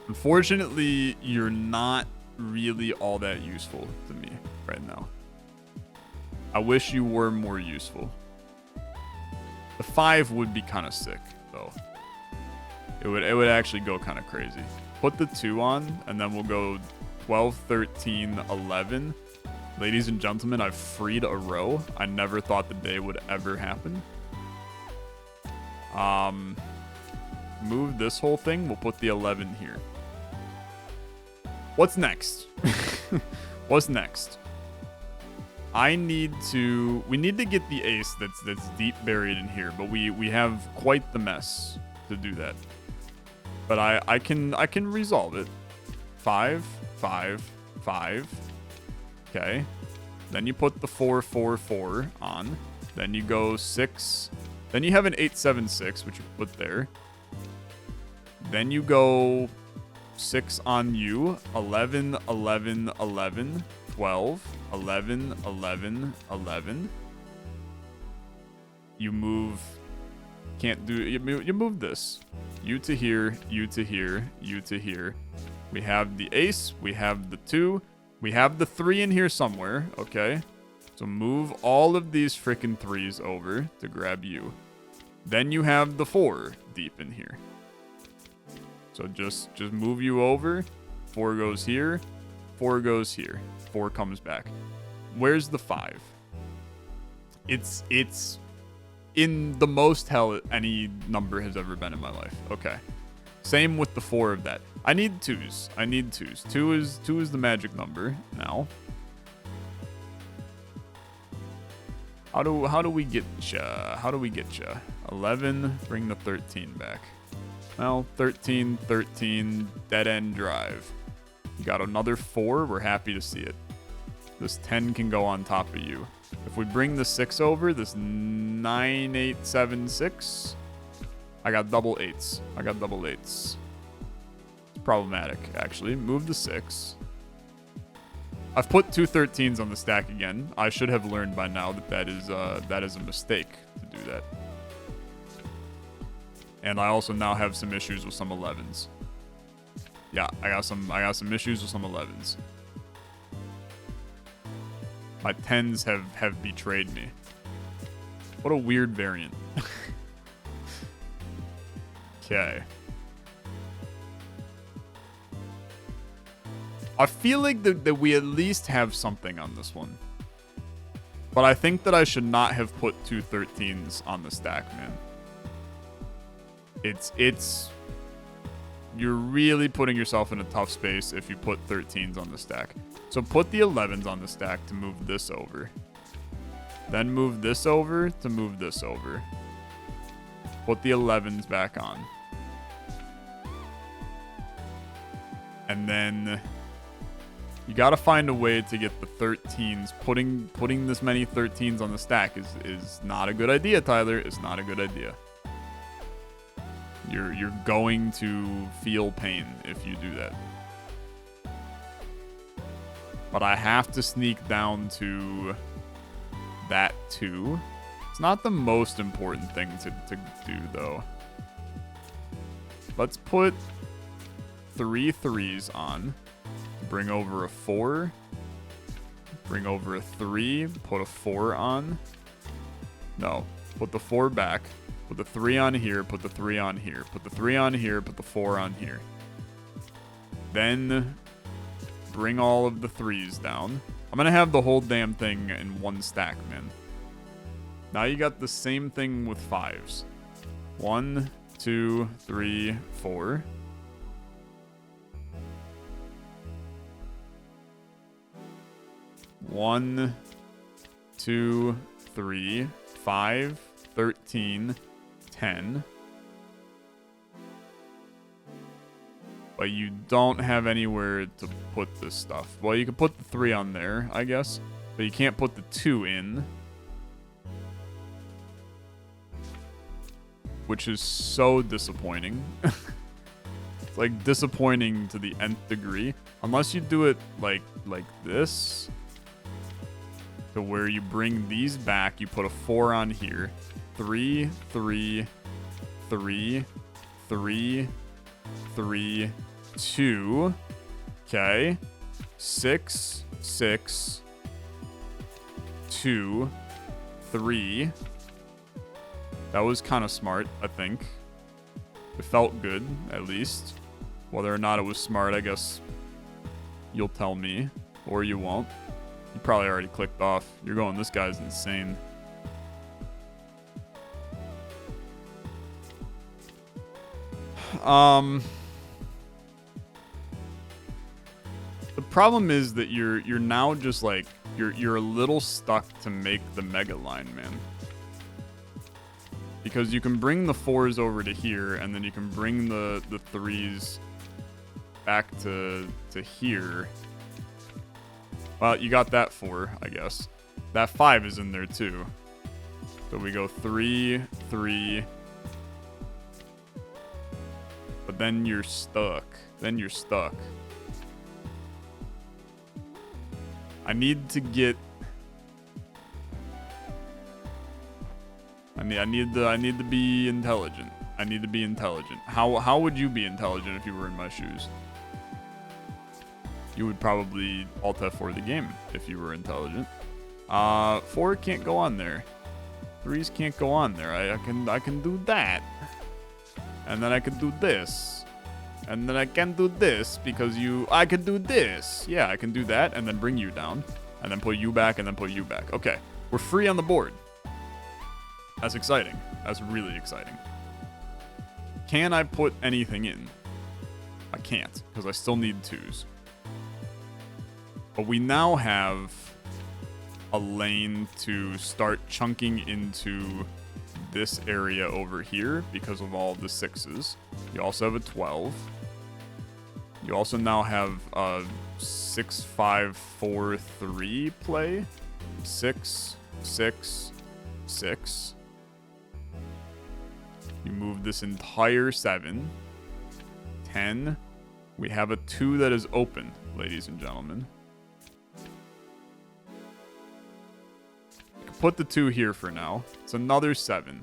Unfortunately, you're not really all that useful to me right now. I wish you were more useful. The 5 would be kind of sick, though. It would actually go kind of crazy. Put the 2 on, and then we'll go 12, 13, 11. Ladies and gentlemen, I've freed a row. I never thought the day would ever happen. Move this whole thing. We'll put the 11 here. What's next? What's next? We need to get the ace that's deep buried in here, but we have quite the mess to do that. But I can resolve it. 5, 5, 5. Okay. Then you put the 4, 4, 4 on. Then you go 6. Then you have an 8, 7, 6, which you put there. Then you go 6 on you. 11, 11, 11, 12, 11, 11, 11. You move. Can't do. You move this. You to here. You to here. You to here. We have the ace. We have the 2. We have the 3 in here somewhere. Okay. So move all of these freaking 3s over to grab you. Then you have the 4 deep in here. So just move you over. 4 goes here. 4 goes here. 4 comes back. Where's the 5? It's in the most hell any number has ever been in my life. Okay. Same with the 4 of that. I need 2s. I need 2s. 2 is the magic number now. How do we get ya? How do we get ya? 11, bring the 13 back. Well, 13, 13, dead end drive. You got another 4, we're happy to see it. This 10 can go on top of you. If we bring the 6 over, this 9, 8, 7, 6. I got double 8s. I got double 8s. It's problematic, actually. Move the 6. I've put 2 13s on the stack again. I should have learned by now that is a mistake to do that. And I also now have some issues with some 11s. Yeah, I got some issues with some 11s. My 10s have betrayed me. What a weird variant. Okay. I feel like that we at least have something on this one. But I think that I should not have put 2 13s on the stack, man. You're really putting yourself in a tough space if you put 13s on the stack. So put the 11s on the stack to move this over. Then move this over to move this over. Put the 11s back on. And then you got to find a way to get the 13s. Putting this many 13s on the stack is not a good idea, Tyler. It's not a good idea. You're going to feel pain if you do that. But I have to sneak down to that 2. It's not the most important thing to do, though. Let's put 3 3s on. Bring over a 4. Bring over a 3. Put a 4 on. No. Put the 4 back. Put the 3 on here. Put the 3 on here. Put the 3 on here. Put the 4 on here. Then bring all of the 3s down. I'm going to have the whole damn thing in one stack, man. Now you got the same thing with 5s. 1, 2, 3, 4. One, 2, 3, 5, 13, 10. But you don't have anywhere to put this stuff. Well, you can put the 3 on there, I guess. But you can't put the 2 in. Which is so disappointing. It's like disappointing to the nth degree. Unless you do it like this. To where you bring these back, you put a 4 on here. 3, 3, 3, 3, 3, 2. Okay. 6, 6, 2, 3. That was kind of smart, I think. It felt good, at least. Whether or not it was smart, I guess you'll tell me. Or you won't. You probably already clicked off. You're going, this guy's insane. The problem is that you're now just like you're a little stuck to make the mega line, man. Because you can bring the 4s over to here, and then you can bring the 3s back to here. Well, you got that 4, I guess. That 5 is in there too. So we go 3, 3. But then you're stuck. Then you're stuck. I need to get. I need to be intelligent. I need to be intelligent. How would you be intelligent if you were in my shoes? You would probably Alt F4 the game if you were intelligent. 4 can't go on there. 3s can't go on there. I can do that. And then I can do this. And then I can do this because I can do this. Yeah, I can do that and then bring you down. And then put you back and then put you back. Okay, we're free on the board. That's exciting. That's really exciting. Can I put anything in? I can't because I still need 2s. But we now have a lane to start chunking into this area over here because of all the 6s. You also have a 12. You also now have a 6, 5, 4, 3 play. 6, 6, 6. You move this entire 7. 10. We have a 2 that is open, ladies and gentlemen. Put the 2 here for now. It's another 7.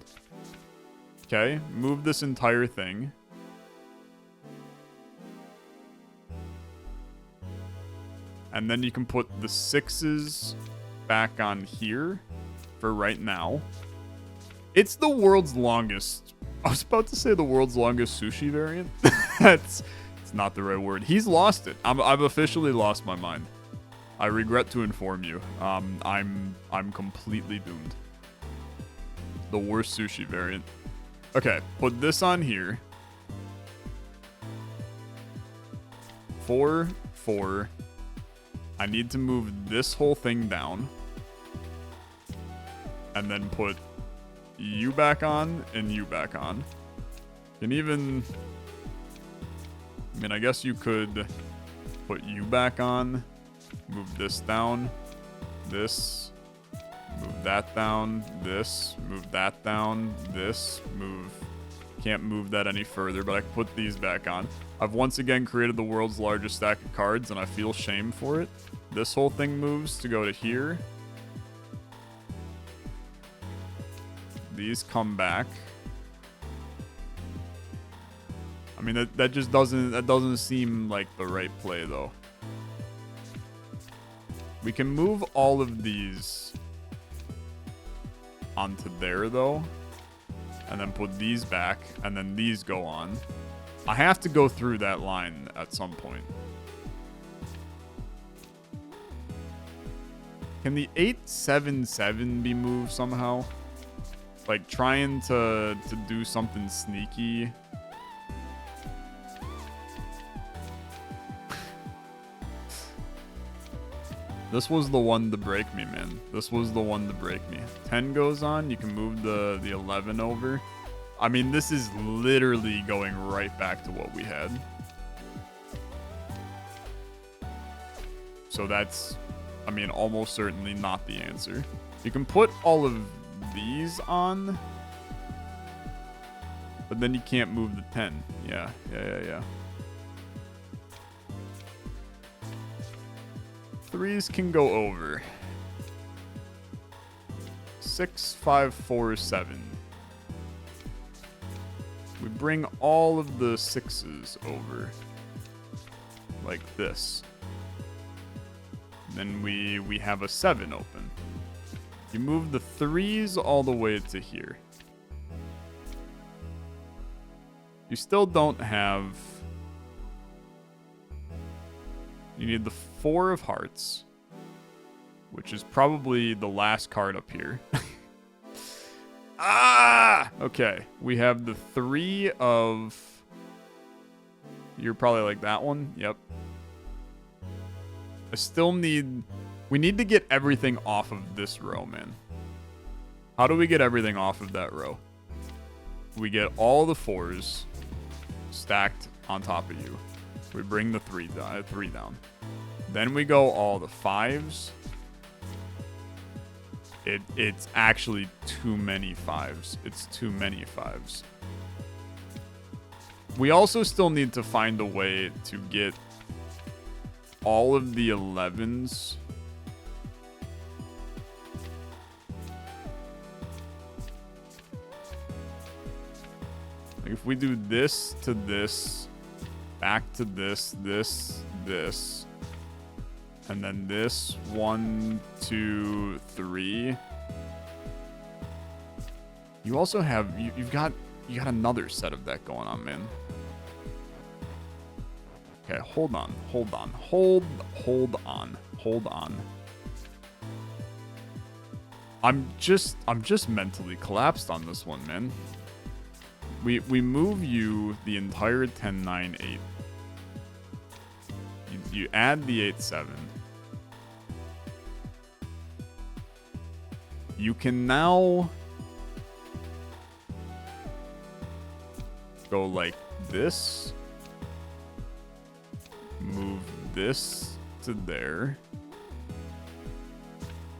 Okay, move this entire thing. And then you can put the 6s back on here for right now. It's the world's longest. I was about to say the world's longest sushi variant. It's not the right word. He's lost it. I've officially lost my mind. I regret to inform you. I'm completely doomed. The worst sushi variant. Okay, put this on here. 4, 4. I need to move this whole thing down. And then put you back on and you back on. And even... I mean, I guess you could put you back on. Move this down. This. Move that down. This. Move that down. This. Move. Can't move that any further, but I can put these back on. I've once again created the world's largest stack of cards, and I feel shame for it. This whole thing moves to go to here. These come back. I mean, that just doesn't seem like the right play, though. We can move all of these onto there, though. And then put these back, and then these go on. I have to go through that line at some point. Can the 8-7-7 be moved somehow? Like, trying to do something sneaky. This was the one to break me, man. This was the one to break me. 10 goes on. You can move the 11 over. I mean, this is literally going right back to what we had. So that's, I mean, almost certainly not the answer. You can put all of these on, but then you can't move the 10. Yeah. 3s can go over. 6, 5, 4, 7. We bring all of the 6s over. Like this. Then we have a 7 open. You move the 3s all the way to here. You still don't have... You need the 4 of hearts, which is probably the last card up here. Ah! Okay, we have the 3 of... You're probably like that one. Yep. I still need... We need to get everything off of this row, man. How do we get everything off of that row? We get all the 4s stacked on top of you. We bring the 3 down. Then we go all the 5s. It's actually too many 5s. It's too many 5s. We also still need to find a way to get all of the 11s. Like if we do this to this, back to this, this, and then this 1, 2, 3. You also have you got another set of that going on, man. Okay, hold on. I'm just mentally collapsed on this one, man. We move you the entire 10, 9, 8. You add the 8, 7. You can now go like this. Move this to there.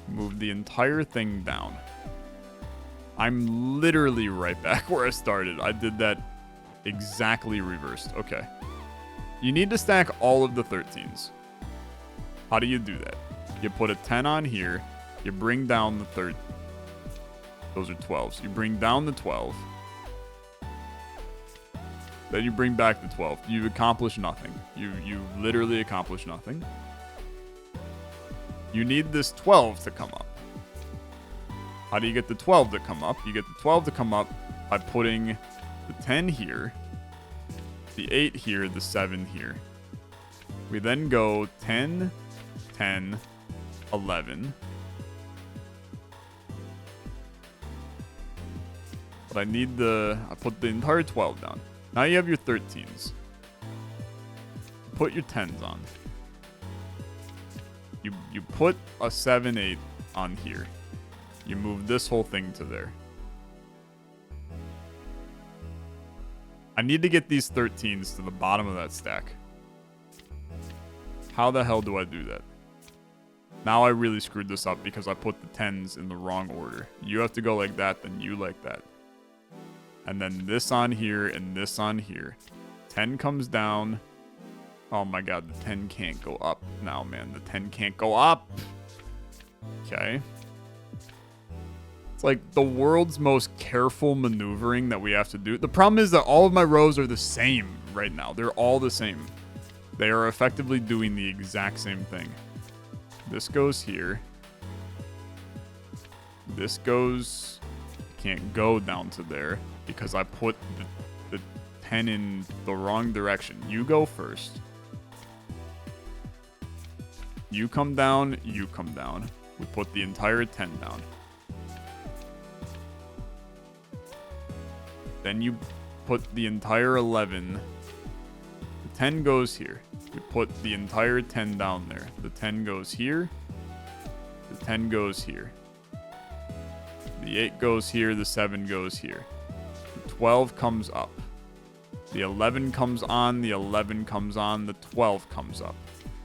Move the entire thing down. I'm literally right back where I started. I did that exactly reversed. Okay. You need to stack all of the 13s. How do you do that? You put a 10 on here. You bring down the third. Those are 12s. You bring down the 12. Then you bring back the 12. You've accomplished nothing. You literally accomplished nothing. You need this 12 to come up. How do you get the 12 to come up? You get the 12 to come up by putting the 10 here, the 8 here, the 7 here. We then go 10, 10, 11. But I put the entire 12 down. Now you have your 13s. Put your 10s on. You put a 7, 8 on here. You move this whole thing to there. I need to get these 13s to the bottom of that stack. How the hell do I do that? Now I really screwed this up because I put the 10s in the wrong order. You have to go like that, then you like that. And then this on here and this on here. 10 comes down. Oh my god, the 10 can't go up now, man. The 10 can't go up. Okay. It's like the world's most careful maneuvering that we have to do. The problem is that all of my rows are the same right now. They're all the same. They are effectively doing the exact same thing. This goes here. This goes... Can't go down to there because I put the 10 in the wrong direction. You go first. You come down, you come down. We put the entire 10 down. Then you put the entire 11. The 10 goes here. We put the entire 10 down there. The 10 goes here. The 10 goes here. The 8 goes here. The 7 goes here. The 12 comes up. The 11 comes on. The 11 comes on. The 12 comes up.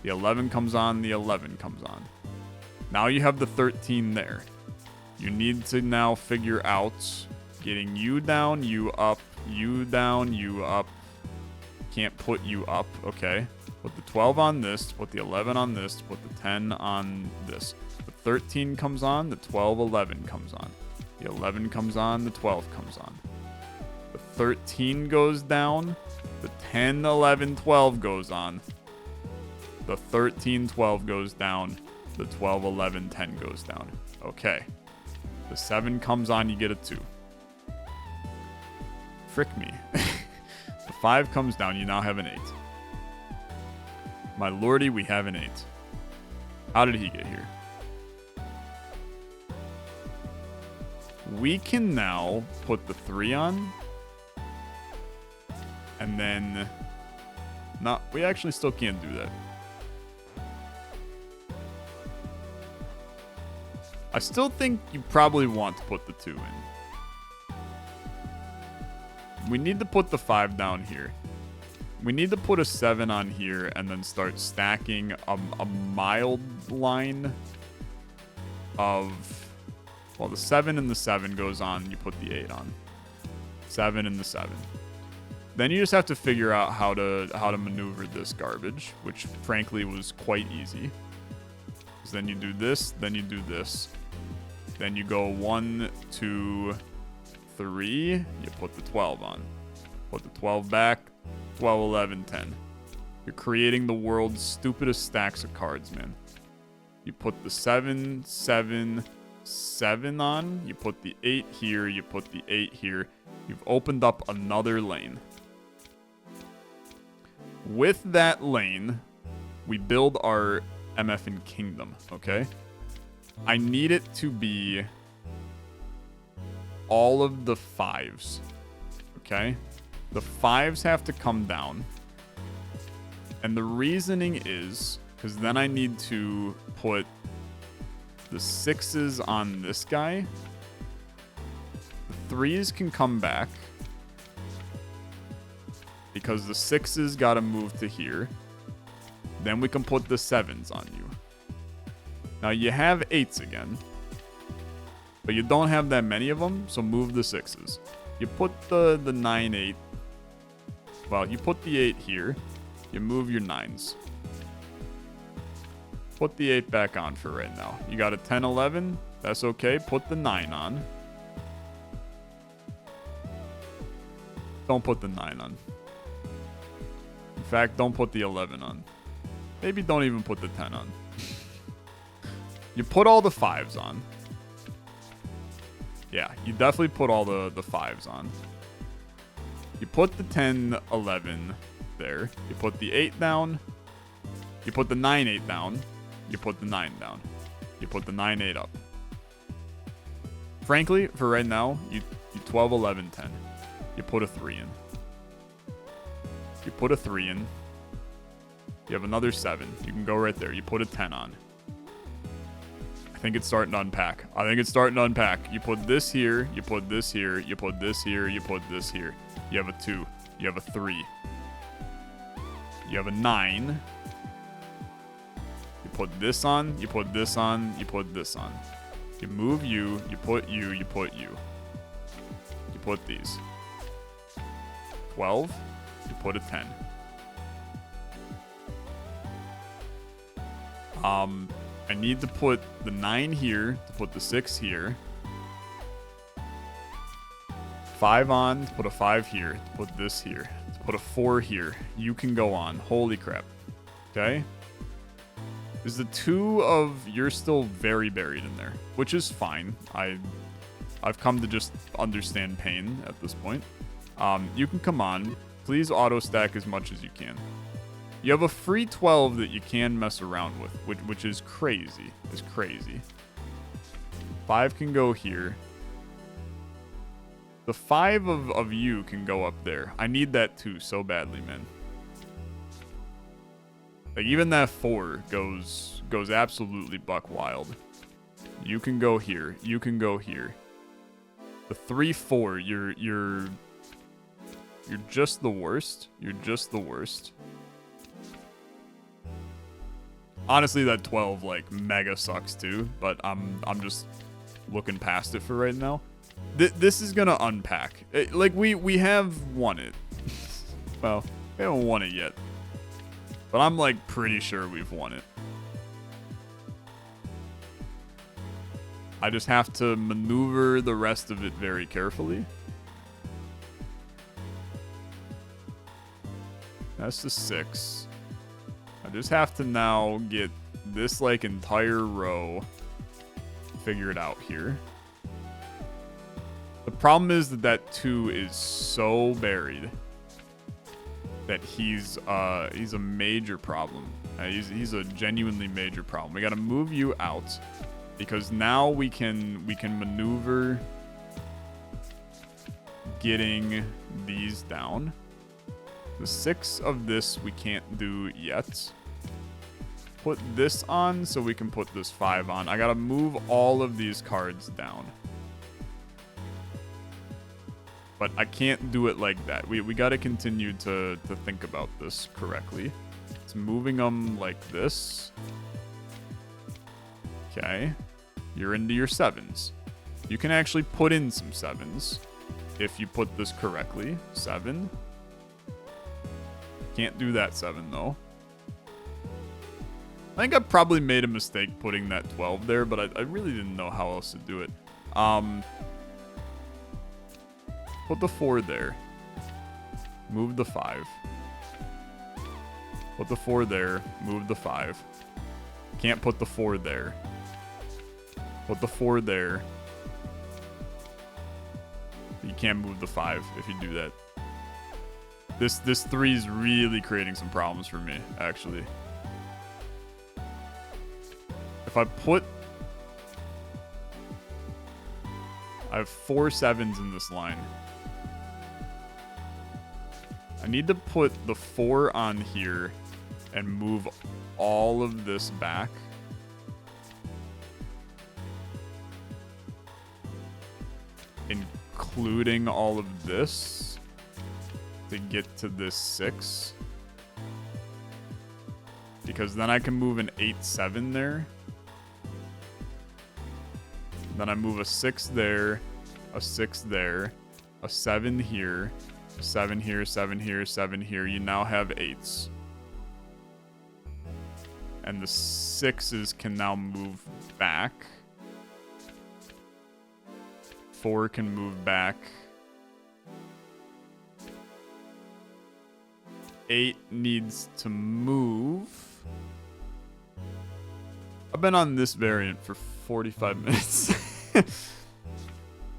The 11 comes on. The 11 comes on. Now you have the 13 there. You need to now figure out getting you down, you up, you down, you up. Can't put you up. Okay. Put the 12 on this. Put the 11 on this. Put the 10 on this. The 13 comes on. The 12, 11 comes on. The 11 comes on. The 12 comes on. The 13 goes down. The 10, 11, 12 goes on. The 13, 12 goes down. The 12, 11, 10 goes down. Okay. The 7 comes on. You get a 2. Frick me. The 5 comes down. You now have an 8. My lordy, we have an 8. How did he get here? We can now put the 3 on. And then... No, we actually still can't do that. I still think you probably want to put the 2 in. We need to put the 5 down here. We need to put a 7 on here and then start stacking a mild line of... Well, the 7 and the 7 goes on, you put the 8 on. 7 and the 7. Then you just have to figure out how to maneuver this garbage, which frankly was quite easy. Because then you do this, then you do this. Then you go 1, 2, 3, you put the 12 on. Put the 12 back, 12, 11, 10. You're creating the world's stupidest stacks of cards, man. You put the 7, 7, 7 on. You put the 8 here, you put the 8 here. You've opened up another lane. With that lane, we build our MFN kingdom, okay? I need it to be all of the 5s, okay? The 5s have to come down. And the reasoning is, because then I need to put the 6s on this guy. The 3s can come back. Because the 6s got to move to here. Then we can put the 7s on you. Now you have 8s again. But you don't have that many of them, so move the 6s. You put the 9, 8. Well, you put the 8 here. You move your 9s. Put the 8 back on for right now. You got a 10, 11. That's okay. Put the 9 on. Don't put the 9 on. In fact, don't put the 11 on. Maybe don't even put the 10 on. You put all the 5s on. Yeah, you definitely put all the 5s on. You put the 10, 11 there. You put the 8 down. You put the 9, 8 down. You put the 9 down. You put the 9, 8 up. Frankly, for right now, you 12, 11, 10. You put a 3 in. You put a 3 in. You have another 7. You can go right there. You put a 10 on. I think it's starting to unpack. I think it's starting to unpack. You put this here. You put this here. You put this here. You put this here. You have a 2. You have a 3. You have a 9. You put this on. You put this on. You put this on. You move you. You put you. You put you. You put these. 12. You put a 10. I need to put the 9 here, to put the 6 here. 5 on, to put a 5 here, to put this here, to put a 4 here. You can go on. Holy crap. Okay? Is the 2 of... You're still very buried in there, which is fine. I've come to just understand pain at this point. You can come on. Please auto stack as much as you can. You have a free 12 that you can mess around with, which is crazy. Is crazy. 5 can go here. The 5 of you can go up there. I need that too so badly, man. Like even that 4 goes absolutely buck wild. You can go here. You can go here. The 3, 4, you're just the worst. You're just the worst. Honestly, that 12 like mega sucks too, but I'm just looking past it for right now. This is gonna unpack. Like we have won it. Well, we haven't won it yet, but I'm like pretty sure we've won it. I just have to maneuver the rest of it very carefully. That's the 6. I just have to now get this like entire row figured out here. The problem is that 2 is so buried that he's a major problem. He's a genuinely major problem. We got to move you out because now we can maneuver getting these down. The 6 of this we can't do yet. Put this on so we can put this 5 on. I gotta move all of these cards down. But I can't do it like that. We gotta continue to think about this correctly. It's moving them like this. Okay. You're into your 7s. You can actually put in some 7s if you put this correctly. 7. Can't do that 7 though. I think I probably made a mistake putting that 12 there, but I really didn't know how else to do it. Put the 4 there. Move the 5. Put the 4 there. Move the 5. Can't put the 4 there. Put the 4 there. You can't move the 5 if you do that. This 3 is really creating some problems for me, actually. If I put... I have 4 7s in this line. I need to put the 4 on here and move all of this back. Including all of this to get to this 6. Because then I can move an 8-7 there. Then I move a 6 there, a 6 there, a 7 here, a 7 here, 7 here, 7 here. You now have 8s. And the 6s can now move back. 4 can move back. 8 needs to move. I've been on this variant for 45 minutes.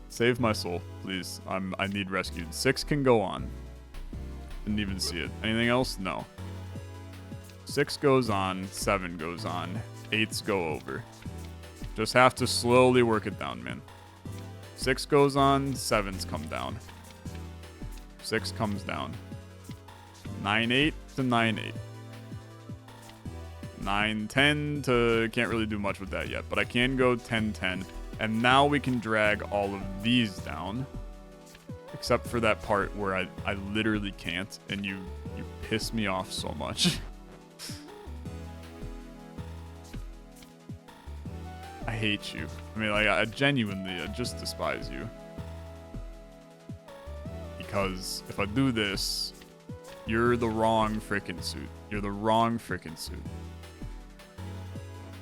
Save my soul, please. I need rescued. 6 can go on. Didn't even see it. Anything else? No. 6 goes on. 7 goes on. 8s go over. Just have to slowly work it down, man. 6 goes on. 7s come down. 6 comes down. 9-8 to 9-8. 9-10 to... Can't really do much with that yet, but I can go 10-10. And now we can drag all of these down. Except for that part where I literally can't, and you piss me off so much. I hate you. I mean, like, I just despise you. Because if I do this, you're the wrong frickin' suit. You're the wrong frickin' suit.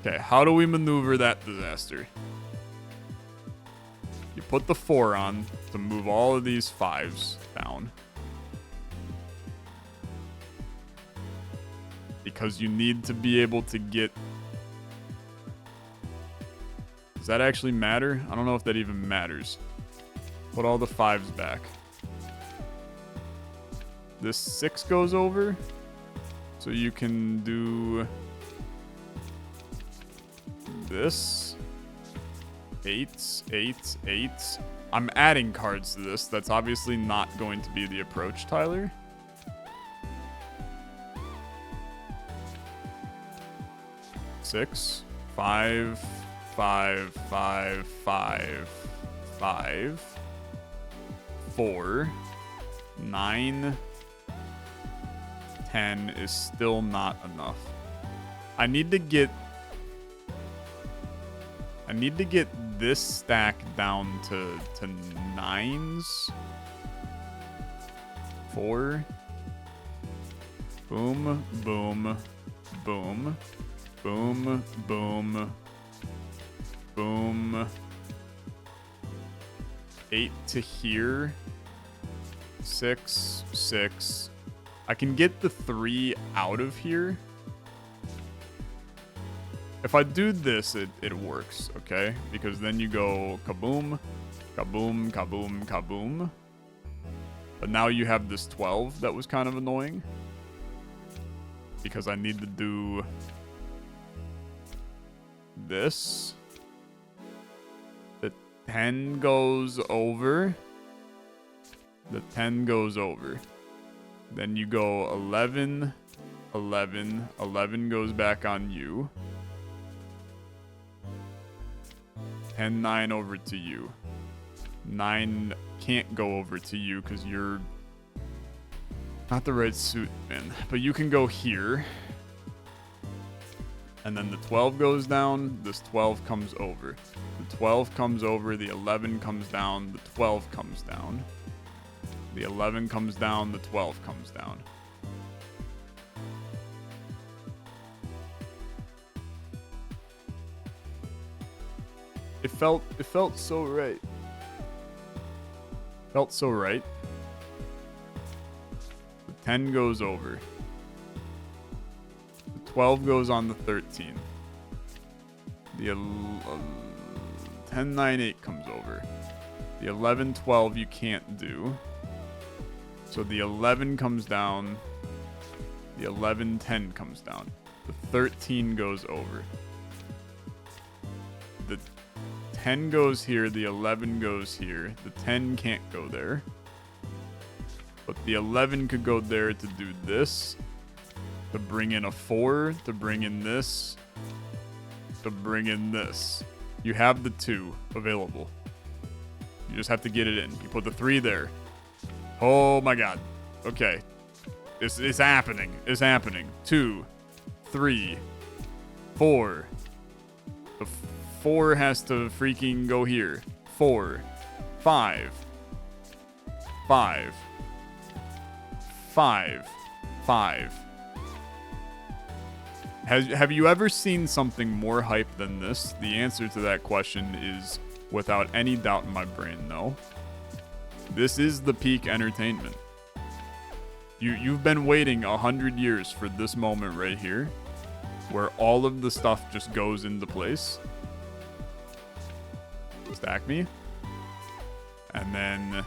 Okay, how do we maneuver that disaster? You put the 4 on to move all of these 5s down. Because you need to be able to get... Does that actually matter? I don't know if that even matters. Put all the 5s back. This 6 goes over. So you can do... this. 8s, 8s, 8s. I'm adding cards to this. That's obviously not going to be the approach, Tyler. Six, 5, 5, 5, 5, 5, 4, 9, 10 is still not enough. I need to get this stack down to 9s. 4. Boom, boom, boom, boom, boom, boom. 8 to here. 6, 6. I can get the 3 out of here. If I do this, it works, okay? Because then you go kaboom, kaboom, kaboom, kaboom. But now you have this 12 that was kind of annoying. Because I need to do this. The 10 goes over. The 10 goes over. Then you go 11, 11, 11 goes back on you. 10, 9 over to you. 9 can't go over to you because you're not the right suit, man. But you can go here. And then the 12 goes down. This 12 comes over. The 12 comes over. The 11 comes down. The 12 comes down. The 11 comes down. The 12 comes down. It felt so right. Felt so right. The 10 goes over. The 12 goes on the 13. The 10, 9, 8 comes over. The 11, 12 you can't do. So the 11 comes down. The 11, 10 comes down. The 13 goes over. The 10 goes here, the 11 goes here. The 10 can't go there. But the 11 could go there to do this. To bring in a 4, to bring in this. To bring in this. You have the 2 available. You just have to get it in. You put the 3 there. Oh my god. Okay. It's happening. It's happening. 2, 3, 4. The 4 has to freaking go here. 4, 5, 5, 5, 5. Have you ever seen something more hype than this? The answer to that question is without any doubt in my brain, no. This is the peak entertainment. You've been waiting 100 years for this moment right here, where all of the stuff just goes into place. Stack me. And then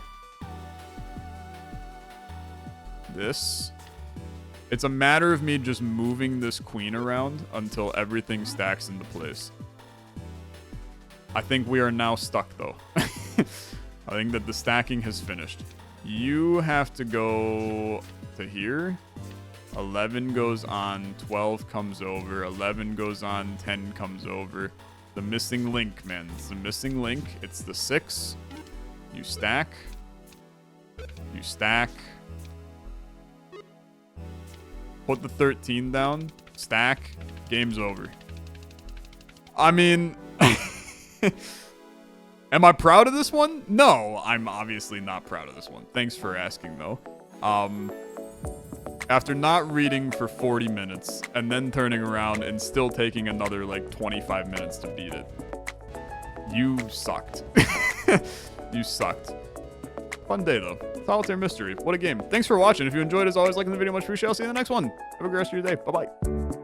this. It's a matter of me just moving this queen around until everything stacks into place. I think we are now stuck, though. I think that the stacking has finished. You have to go to here. 11 goes on, 12 comes over, 11 goes on, 10 comes over. The missing link, man. It's the missing link. It's the 6. You stack. You stack. Put the 13 down. Stack. Game's over. I mean... Am I proud of this one? No, I'm obviously not proud of this one. Thanks for asking, though. After not reading for 40 minutes and then turning around and still taking another, like, 25 minutes to beat it. You sucked. You sucked. Fun day, though. Solitaire Mystery. What a game. Thanks for watching. If you enjoyed, as always, liking the video much appreciated. I'll see you in the next one. Have a great rest of your day. Bye-bye.